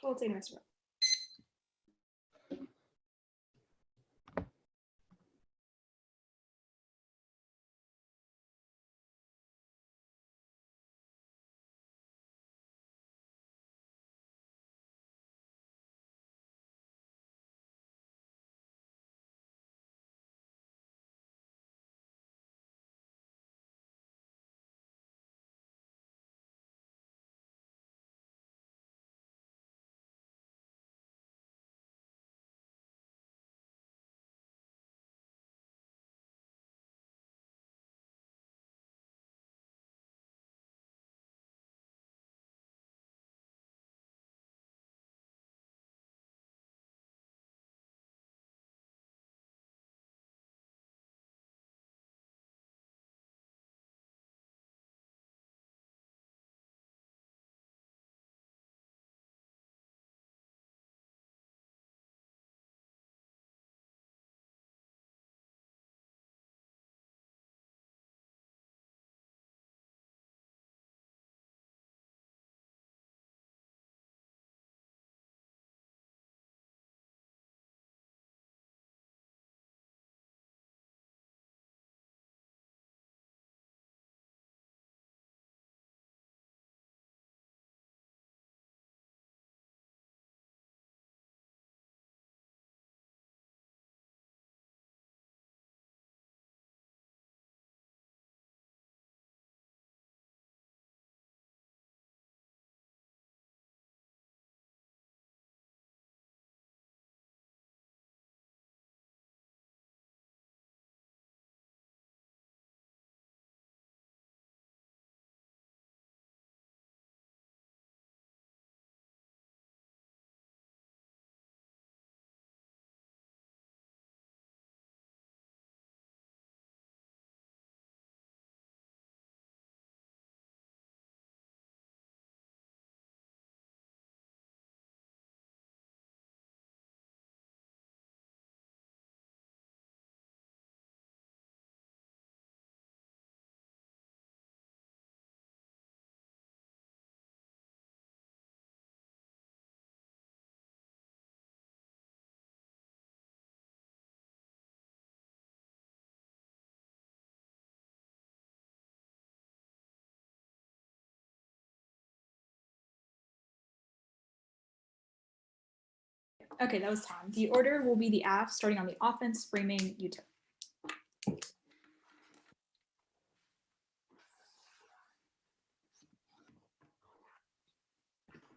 We'll take next one. Okay, that was time. The order will be the AF, starting on the offense, framing, util.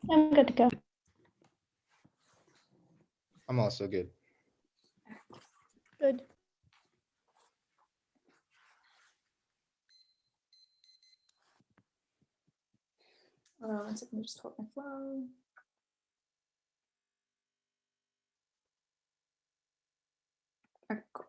I'm good to go. I'm also good. Good. One second, let me just pull up my flow. Okay, cool.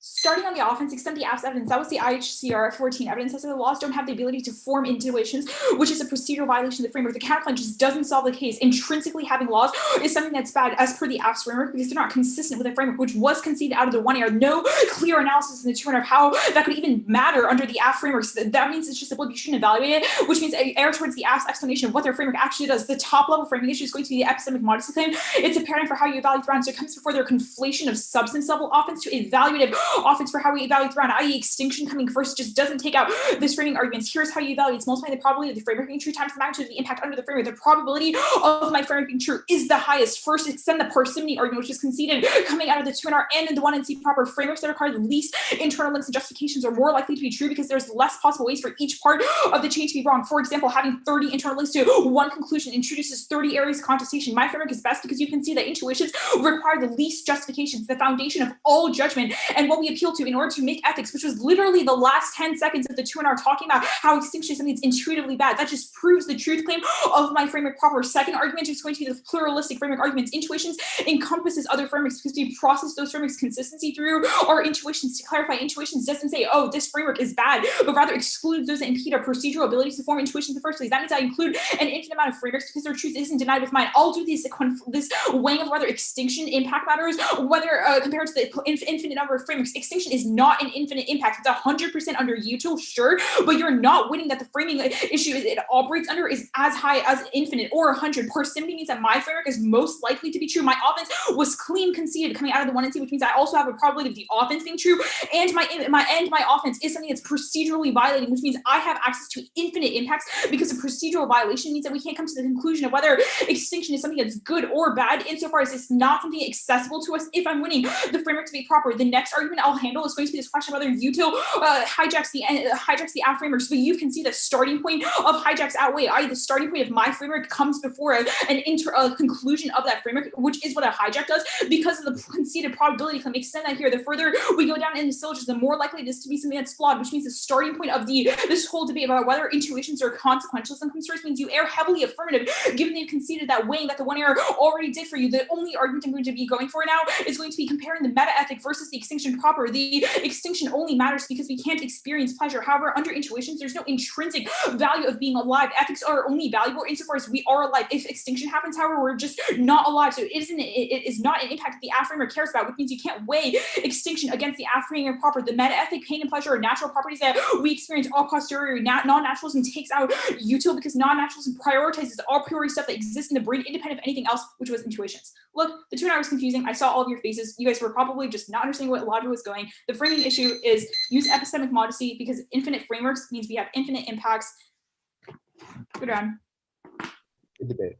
Starting on the offense, extend the AF's evidence. That was the IHCR 14 evidence that the laws don't have the ability to form intuitions, which is a procedural violation of the framework. The counterclaim just doesn't solve the case. Intrinsically having laws is something that's bad as per the AF's framework because they're not consistent with the framework, which was conceded out of the 1A. No clear analysis in the 2 of how that could even matter under the AF framework. So that means it's just simple, you shouldn't evaluate it, which means error towards the AF's explanation of what their framework actually does. The top level framing issue is going to be the epistemic modesty claim. It's a paradigm for how you evaluate rounds. So it comes before their conflation of substance level offense to evaluative offense for how we evaluate the round, i.e. extinction coming first just doesn't take out this framing arguments. Here's how you evaluate. It's multiplying the probability of the framework being true times the magnitude of the impact under the framework. The probability of my framework being true is the highest. First, extend the parsimony argument, which is conceded coming out of the 2NR and in the 1NC proper. Frameworks that require the least internal links and justifications are more likely to be true because there's less possible ways for each part of the chain to be wrong. For example, having 30 internal links to one conclusion introduces 30 areas of contestation. My framework is best because you can see that intuitions require the least justifications, the foundation of all judgment, and what we appeal to in order to make ethics, which was literally the last 10 seconds of the 2NR talking about how extinction is something that's intuitively bad. That just proves the truth claim of my framework proper. Second argument is going to be the pluralistic framework arguments. Intuitions encompasses other frameworks because we process those frameworks consistency through our intuitions. To clarify, intuitions doesn't say, oh, this framework is bad, but rather excludes those that impede our procedural abilities to form intuitions in the first place. That means I include an infinite amount of frameworks because their truth isn't denied with mine. I'll do this weighing of whether extinction impact matters, whether compared to the infinite number of frameworks. Extinction is not an infinite impact. It's 100% under util, sure, but you're not winning that the framing issue it operates under is as high as infinite or 100. Parsimony means that my framework is most likely to be true. My offense was clean conceded coming out of the 1NC, which means I also have a probability of the offense being true, and my offense is something that's procedurally violating, which means I have access to infinite impacts because a procedural violation means that we can't come to the conclusion of whether extinction is something that's good or bad insofar as it's not something accessible to us if I'm winning the framework to be proper. The next argument I'll handle is going to be this question whether util hijacks the AF framework. So you can see the starting point of hijacks outweigh, i.e. the starting point of my framework comes before a conclusion of that framework, which is what a hijack does because of the conceded probability claim. Extend that here. The further we go down in the syllogism, the more likely it is to be something that's flawed, which means the starting point of this whole debate about whether intuitions are consequential some concerns means you err heavily affirmative, given they've conceded that weighing that the 1 error already did for you. The only argument I'm going to be going for now is going to be comparing the meta-ethic versus the extinction proper. The extinction only matters because we can't experience pleasure. However, under intuitions, there's no intrinsic value of being alive. Ethics are only valuable insofar as we are alive. If extinction happens, however, we're just not alive. So it is not an impact that the AF framework cares about, which means you can't weigh extinction against the AF framework proper. The meta-ethic pain and pleasure are natural properties that we experience a posteriori. Non-naturalism takes out util because non-naturalism prioritizes a priori stuff that exists in the brain independent of anything else, which was intuitions. Look, the 2 was confusing. I saw all of your faces. You guys were probably just not understanding what logic was going. The framing issue is use epistemic modesty because infinite frameworks means we have infinite impacts. Good round. Good debate.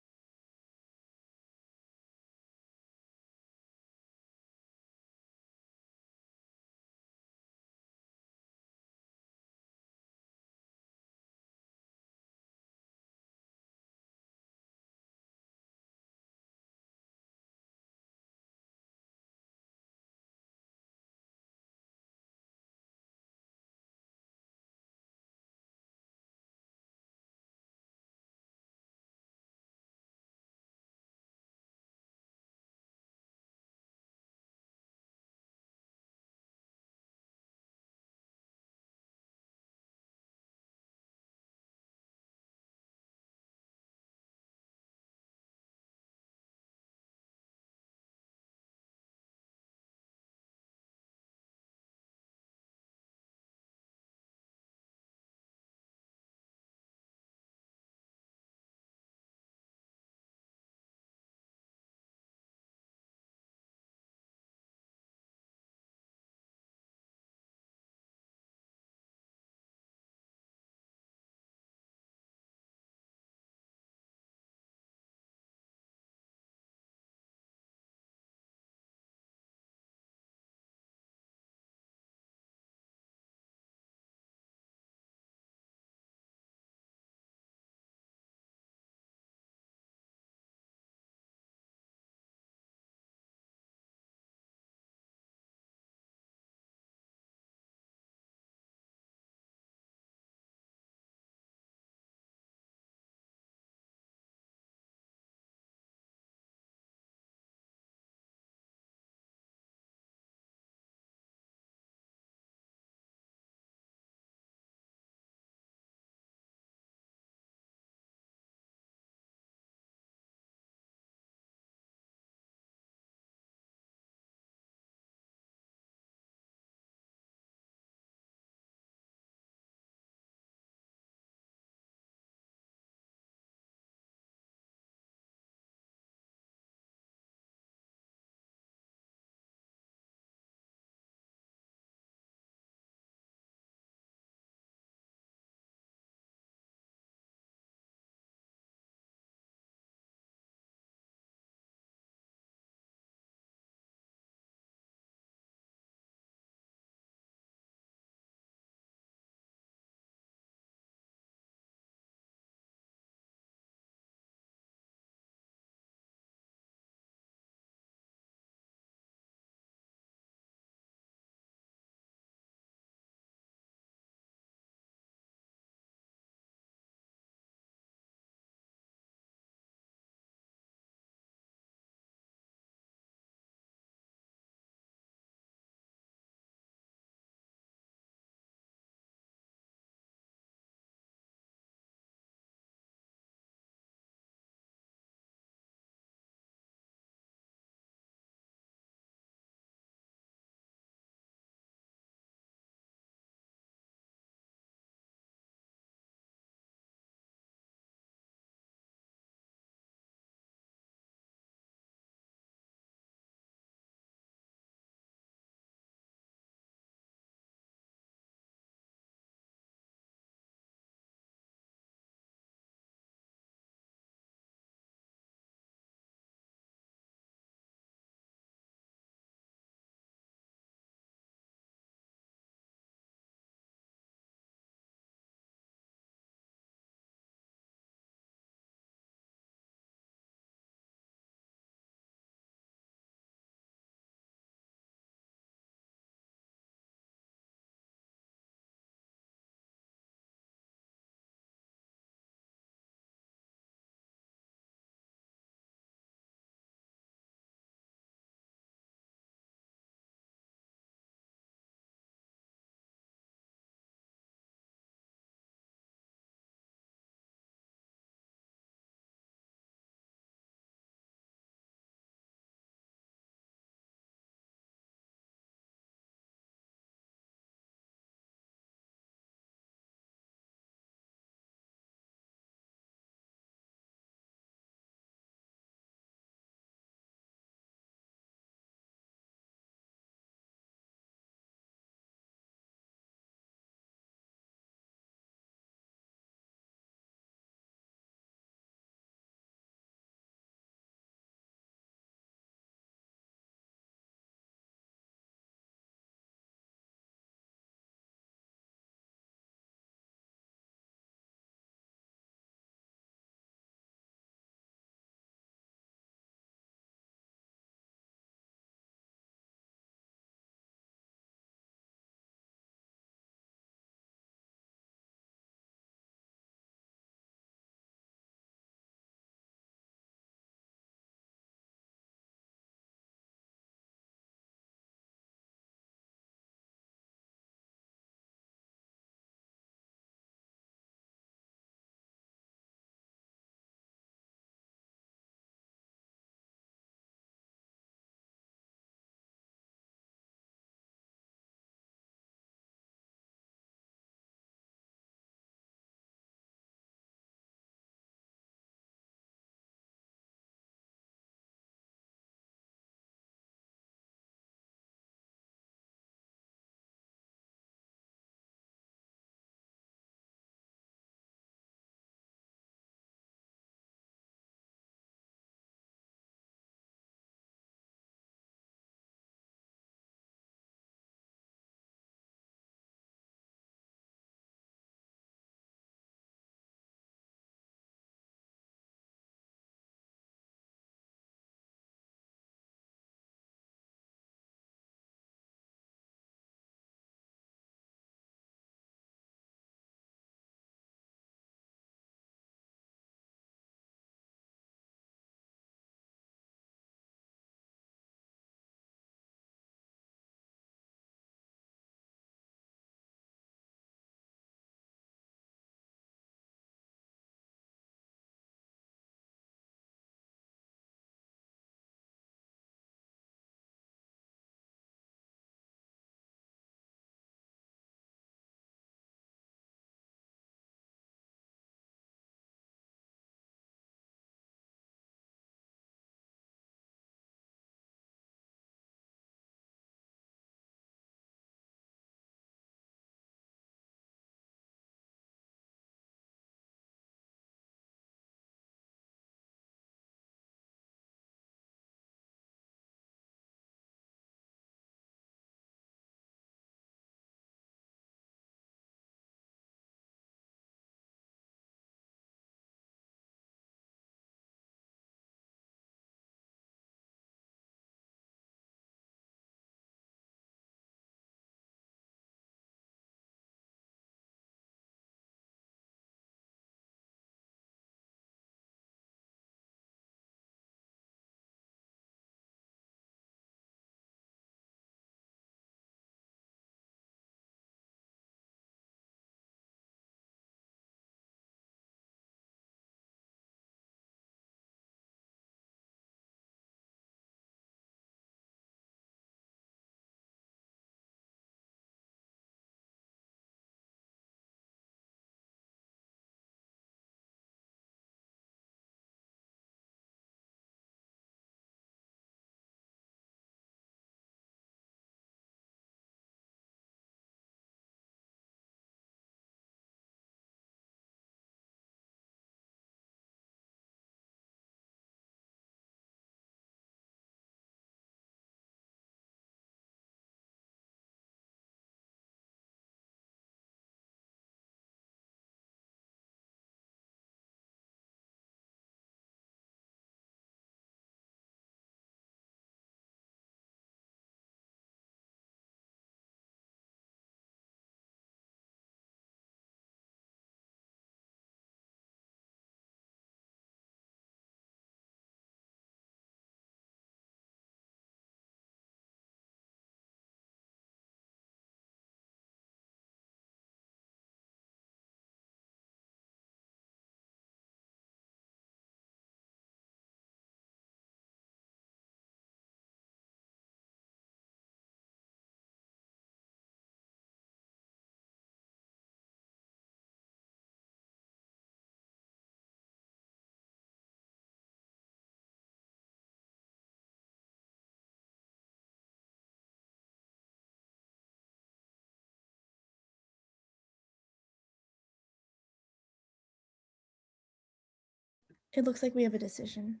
It looks like we have a decision.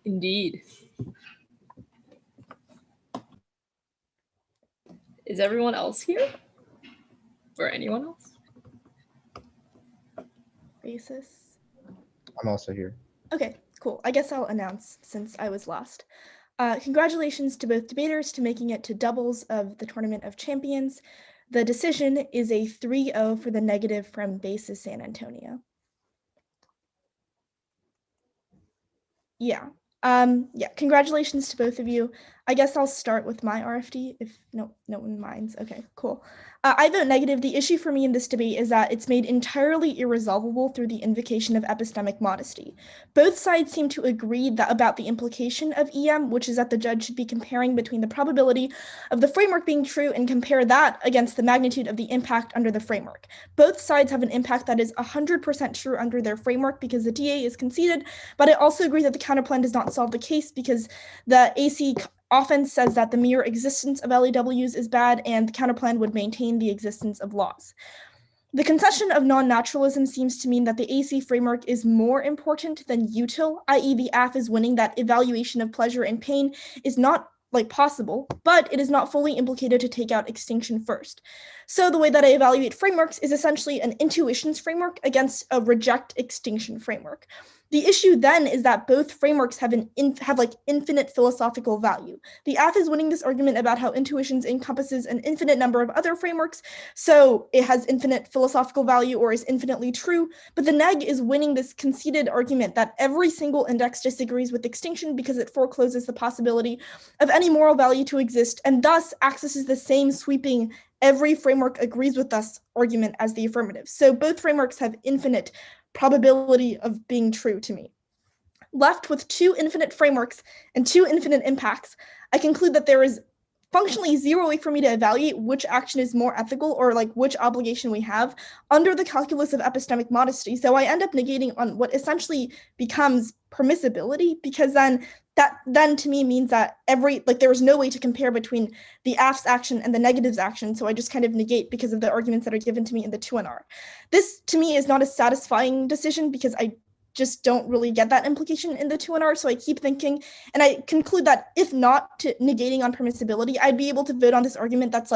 Indeed. Is everyone else here? Or anyone else? Basis. I'm also here. Okay, cool. I guess I'll announce since I was last. Congratulations to both debaters to making it to doubles of the Tournament of Champions. The decision is a 3-0 for the negative from Basis San Antonio. Yeah. Congratulations to both of you. I guess I'll start with my RFD if no one minds. Okay, cool. I vote negative. The issue for me in this debate is that it's made entirely irresolvable through the invocation of epistemic modesty. Both sides seem to agree that about the implication of EM, which is that the judge should be comparing between the probability of the framework being true and compare that against the magnitude of the impact under the framework. Both sides have an impact that is 100% true under their framework because the DA is conceded, but I also agree that the counterplan does not solve the case because the AC often says that the mere existence of LEWs is bad and the counterplan would maintain the existence of laws. The concession of non-naturalism seems to mean that the AC framework is more important than util, i.e. the AF is winning that evaluation of pleasure and pain is not possible, but it is not fully implicated to take out extinction first. So the way that I evaluate frameworks is essentially an intuitions framework against a reject extinction framework. The issue then is that both frameworks have infinite philosophical value. The AF is winning this argument about how intuitions encompasses an infinite number of other frameworks, so it has infinite philosophical value or is infinitely true, but the neg is winning this conceded argument that every single index disagrees with extinction because it forecloses the possibility of any moral value to exist, and thus accesses the same sweeping every framework agrees with us argument as the affirmative. So both frameworks have infinite probability of being true to me. Left with two infinite frameworks and two infinite impacts, I conclude that there is functionally zero way for me to evaluate which action is more ethical or which obligation we have under the calculus of epistemic modesty. So I end up negating on what essentially becomes permissibility, because then to me means that there is no way to compare between the AF's action and the negative's action. So I just kind of negate because of the arguments that are given to me in the 2NR. This to me is not a satisfying decision because I just don't really get that implication in the 2NR. So I keep thinking, and I conclude that if not to negating on permissibility, I'd be able to vote on this argument that's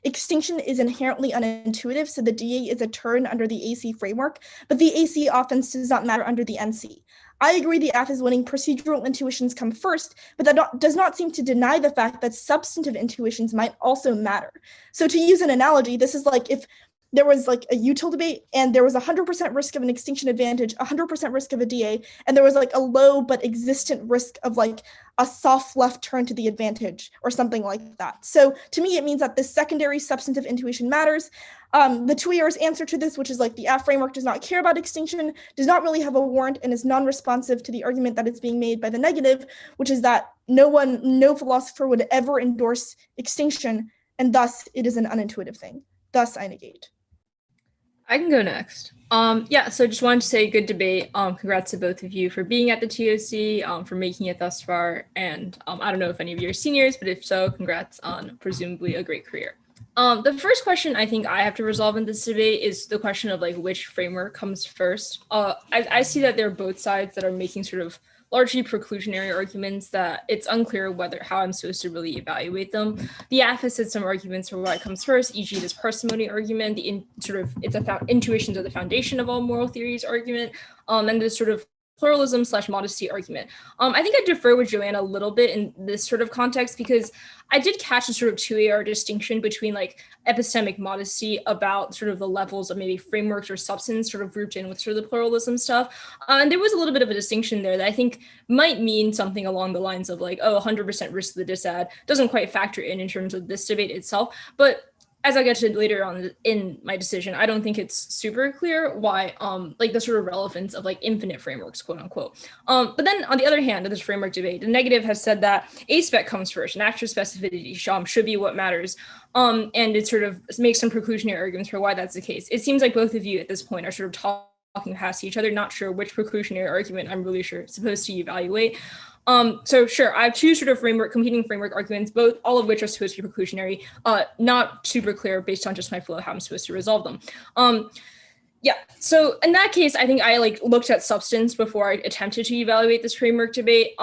extinction is inherently unintuitive. So the DA is a turn under the AC framework, but the AC offense does not matter under the NC. I agree the AF is winning procedural intuitions come first, but that does not seem to deny the fact that substantive intuitions might also matter. So to use an analogy, this is if there was a util debate and there was 100% risk of an extinction advantage, 100% risk of a DA, and there was a low but existent risk of a soft left turn to the advantage or something like that. So to me, it means that this secondary substantive intuition matters. The 2AR's answer to this, which is the AF framework does not care about extinction, does not really have a warrant and is non-responsive to the argument that is being made by the negative, which is that no philosopher would ever endorse extinction, and thus it is an unintuitive thing. Thus I negate. I can go next. So just wanted to say good debate. Congrats to both of you for being at the TOC, for making it thus far. And I don't know if any of you are seniors, but if so, congrats on presumably a great career. The first question I think I have to resolve in this debate is the question of which framework comes first. I see that there are both sides that are making sort of largely preclusionary arguments that it's unclear how I'm supposed to really evaluate them. The AF has said some arguments for what comes first, e.g. this parsimony argument, intuitions are the foundation of all moral theories argument, and this sort of pluralism / modesty argument. I think I defer with Joanna a little bit in this sort of context because I did catch a sort of 2AR distinction between epistemic modesty about sort of the levels of maybe frameworks or substance sort of grouped in with sort of the pluralism stuff. And there was a little bit of a distinction there that I think might mean something along the lines of 100% risk of the disad doesn't quite factor in terms of this debate itself. But as I get to later on in my decision, I don't think it's super clear why, the sort of relevance of infinite frameworks, quote unquote. But then on the other hand, of this framework debate, the negative has said that A-spec comes first and actual specificity should be what matters. And it sort of makes some preclusionary arguments for why that's the case. It seems like both of you at this point are sort of talking past each other, not sure which preclusionary argument I'm really supposed to evaluate. So sure, I have two sort of competing framework arguments, all of which are supposed to be preclusionary. Not super clear based on just my flow how I'm supposed to resolve them. Yeah, so in that case, I think I looked at substance before I attempted to evaluate this framework debate,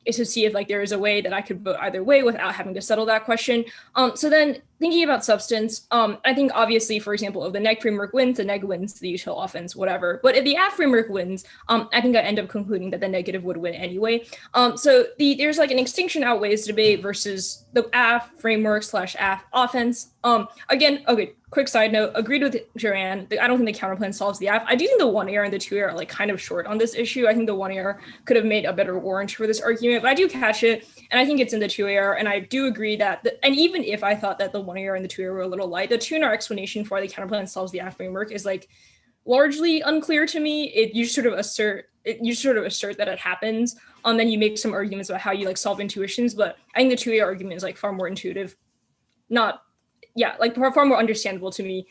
is to see if there is a way that I could vote either way without having to settle that question. So then thinking about substance, I think obviously, for example, if the neg framework wins, the neg wins, the util offense, whatever. But if the AF framework wins, I think I end up concluding that the negative would win anyway. So there's an extinction outweighs debate versus the AF framework / AF offense. Again, okay, quick side note, agreed with Joanne. I don't think the counterplan solves the AF. I do think the 1 error and the 2 error are kind of short on this issue. I think the 1 error could have made a better warrant for this argument, but I do catch it. And I think it's in the 2 error. And I do agree that, and even if I thought that the 1 error and the 2 error were a little light, the 2 error explanation for the counterplan solves the AF framework is largely unclear to me. You sort of assert that it happens. Then you make some arguments about how you solve intuitions, but I think the 2 error argument is far more intuitive, far more understandable to me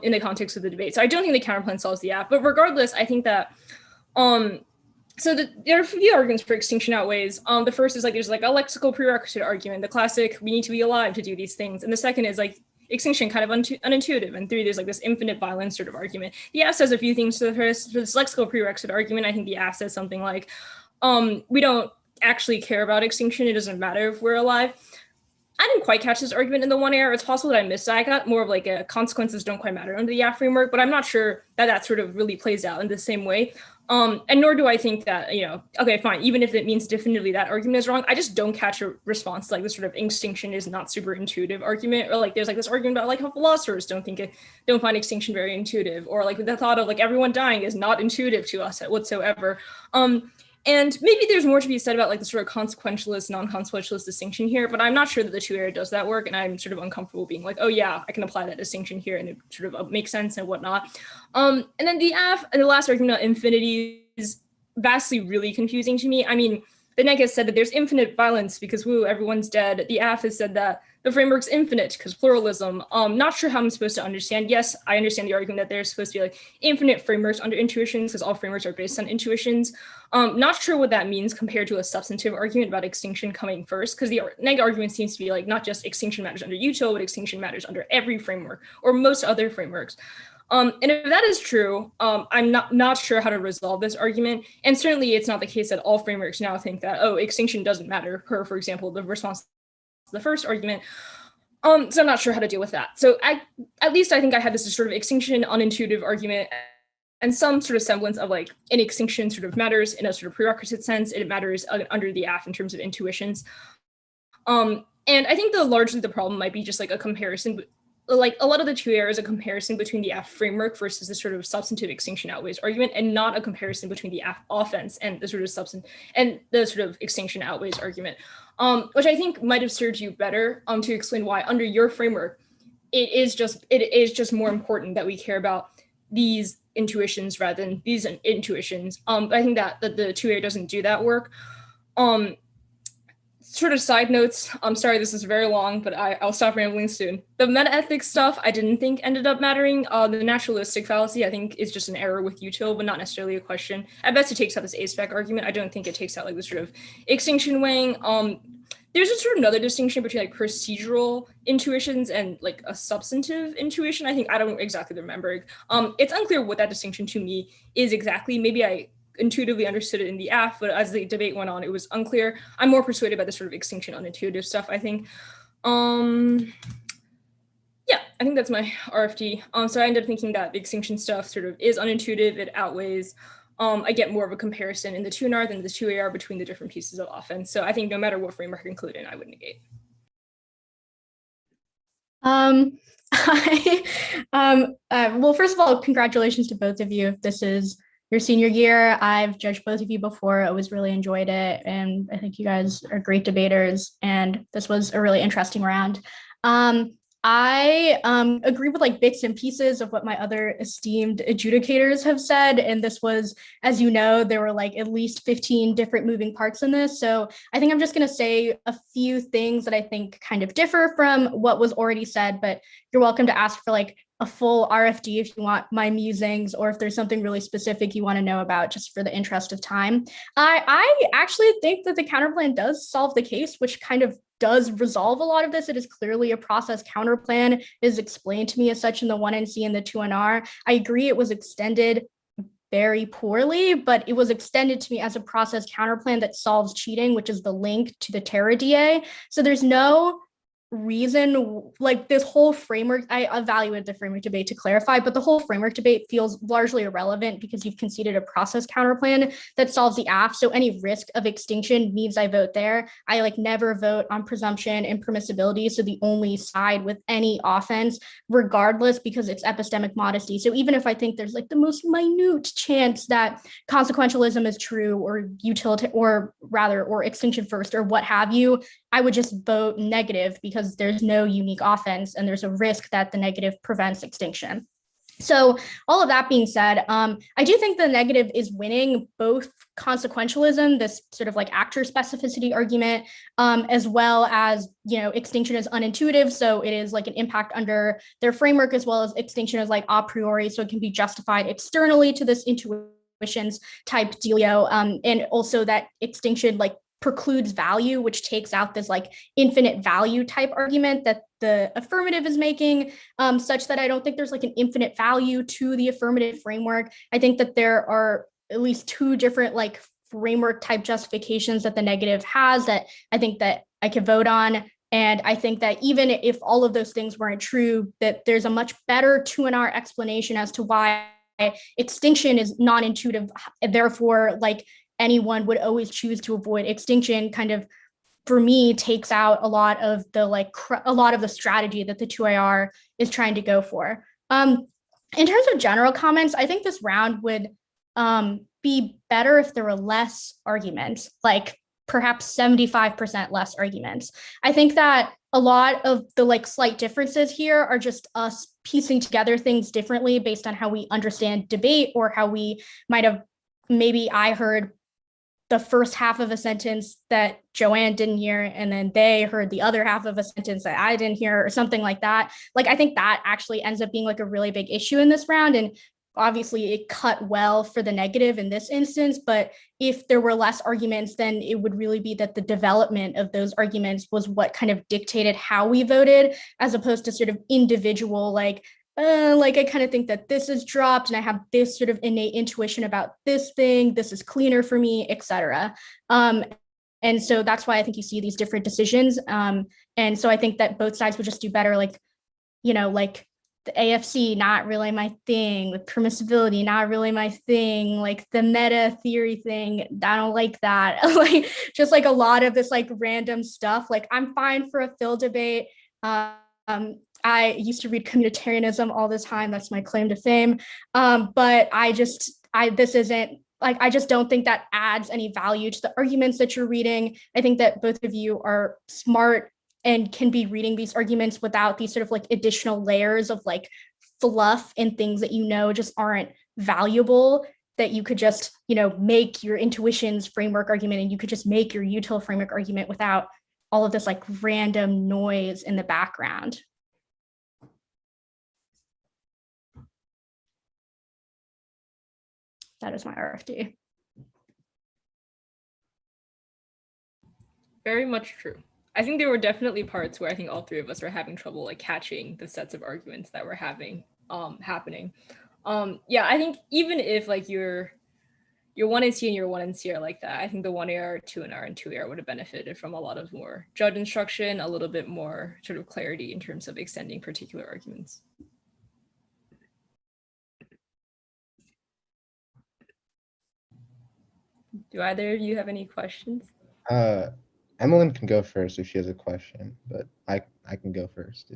in the context of the debate. So I don't think the counterplan solves the AF, but regardless, I think that there are a few arguments for extinction outweighs. The first is there's a lexical prerequisite argument, the classic we need to be alive to do these things, and the second is extinction kind of unintuitive, and 3 there's this infinite violence sort of argument. The AF says a few things to the first. For this lexical prerequisite argument, I think the AF says something we don't actually care about extinction, it doesn't matter if we're alive. I didn't quite catch this argument in the 1 error. It's possible that I missed it. I got more of a consequences don't quite matter under the AF framework, but I'm not sure that sort of really plays out in the same way. And nor do I think that, okay, fine, even if it means definitively that argument is wrong, I just don't catch a response to this sort of extinction is not super intuitive argument, or there's this argument about how philosophers don't find extinction very intuitive, or the thought of everyone dying is not intuitive to us whatsoever. And maybe there's more to be said about the sort of consequentialist, non-consequentialist distinction here, but I'm not sure that the 2 error does that work, and I'm sort of uncomfortable being oh yeah, I can apply that distinction here and it sort of makes sense and whatnot. And then the AF and the last argument about infinity is vastly really confusing to me. I mean, the neg has said that there's infinite violence because woo, everyone's dead. The AF has said that the framework's infinite because pluralism. Not sure how I'm supposed to understand. Yes, I understand the argument that there's supposed to be infinite frameworks under intuitions because all frameworks are based on intuitions. Not sure what that means compared to a substantive argument about extinction coming first, because the neg argument seems to be not just extinction matters under util, but extinction matters under every framework or most other frameworks. And if that is true, I'm not sure how to resolve this argument. And certainly it's not the case that all frameworks now think that, oh, extinction doesn't matter, for example, the response to the first argument. So I'm not sure how to deal with that. So at least I think I had this sort of extinction unintuitive argument and some sort of semblance of an extinction sort of matters in a sort of prerequisite sense. It matters under the AF in terms of intuitions. And I think largely the problem might be just a comparison. A lot of the 2 errors, a comparison between the AF framework versus the sort of substantive extinction outweighs argument, and not a comparison between the AF offense and the sort of extinction outweighs argument, which I think might have served you better to explain why under your framework, it is just more important that we care about these intuitions rather than these intuitions. But I think that the 2 error doesn't do that work. Sort of side notes, I'm sorry this is very long, but I'll stop rambling soon. The meta-ethics stuff I didn't think ended up mattering. The naturalistic fallacy I think is just an error with util, but not necessarily a question. At best it takes out this A-spec argument. I don't think it takes out the sort of extinction weighing. There's a sort of another distinction between procedural intuitions and a substantive intuition. I don't exactly remember. It's unclear what that distinction to me is exactly. Maybe I intuitively understood it in the AF, but as the debate went on, it was unclear. I'm more persuaded by the sort of extinction unintuitive stuff, I think. Yeah, I think that's my RFD. So I ended up thinking that the extinction stuff sort of is unintuitive, it outweighs. I get more of a comparison in the 2 NAR than the 2 AR between the different pieces of offense. So I think no matter what framework I include in, I would negate. Well, first of all, congratulations to both of you. If this is your senior year, I've judged both of you before. I always really enjoyed it. And I think you guys are great debaters. And this was a really interesting round. I agree with bits and pieces of what my other esteemed adjudicators have said. And this was, as you know, there were at least 15 different moving parts in this. So I think I'm just going to say a few things that I think kind of differ from what was already said, but you're welcome to ask for a full RFD if you want my musings, or if there's something really specific you want to know about, just for the interest of time. I actually think that the counterplan does solve the case, which kind of does resolve a lot of this. It is clearly a process counterplan. It is explained to me as such in the 1NC and the 2NR. I agree it was extended very poorly, but it was extended to me as a process counterplan that solves cheating, which is the link to the Terra DA. So there's no reason, like this whole framework, I evaluated the framework debate to clarify, but the whole framework debate feels largely irrelevant because you've conceded a process counterplan that solves the AF. So any risk of extinction means I vote there. I like never vote on presumption and permissibility. So the only side with any offense, regardless, because it's epistemic modesty. So even if I think there's like the most minute chance that consequentialism is true, or utility, or rather, or extinction first, or what have you, I would just vote negative because there's no unique offense and there's a risk that the negative prevents extinction. So all of that being said, I do think the negative is winning both consequentialism, this sort of like actor specificity argument, as well as, you know, extinction is unintuitive. So it is like an impact under their framework, as well as extinction is like a priori. So it can be justified externally to this intuitions type dealio. And also that extinction like precludes value, which takes out this like infinite value type argument that the affirmative is making, such that I don't think there's like an infinite value to the affirmative framework. I think that there are at least two different like framework type justifications that the negative has that I think that I could vote on. And I think that even if all of those things weren't true, that there's a much better 2NR explanation as to why extinction is non-intuitive, therefore like anyone would always choose to avoid extinction, kind of, for me, takes out a lot of the like a lot of the strategy that the 2IR is trying to go for. In terms of general comments, I think this round would be better if there were less arguments, like perhaps 75% less arguments. I think that a lot of the like slight differences here are just us piecing together things differently based on how we understand debate, or how we might have, maybe I heard the first half of a sentence that Joanne didn't hear, and then they heard the other half of a sentence that I didn't hear, or something like that. Like, I think that actually ends up being like a really big issue in this round. And obviously it cut well for the negative in this instance, but if there were less arguments, then it would really be that the development of those arguments was what kind of dictated how we voted, as opposed to sort of individual, like I kind of think that this is dropped and I have this sort of innate intuition about this thing, this is cleaner for me, etc. And so that's why I think you see these different decisions. And so I think that both sides would just do better, like, you know, like the AFC, not really my thing, the permissibility, not really my thing, like the meta theory thing, I don't like that. Like, just like a lot of this like random stuff. Like, I'm fine for a Phil debate. I used to read communitarianism all the time. That's my claim to fame. But this isn't like, I just don't think that adds any value to the arguments that you're reading. I think that both of you are smart and can be reading these arguments without these sort of like additional layers of like fluff and things that, you know, just aren't valuable, that you could just, you know, make your intuitions framework argument, and you could just make your util framework argument without all of this like random noise in the background. That is my RFD. Very much true. I think there were definitely parts where I think all three of us were having trouble like catching the sets of arguments that were happening. Yeah, I think even if like your 1NC and your 1NC are like that, I think the 1AR, 2NR, and 2AR would have benefited from a lot of more judge instruction, a little bit more sort of clarity in terms of extending particular arguments. Do either of you have any questions? Emmeline can go first if she has a question, but I can go first.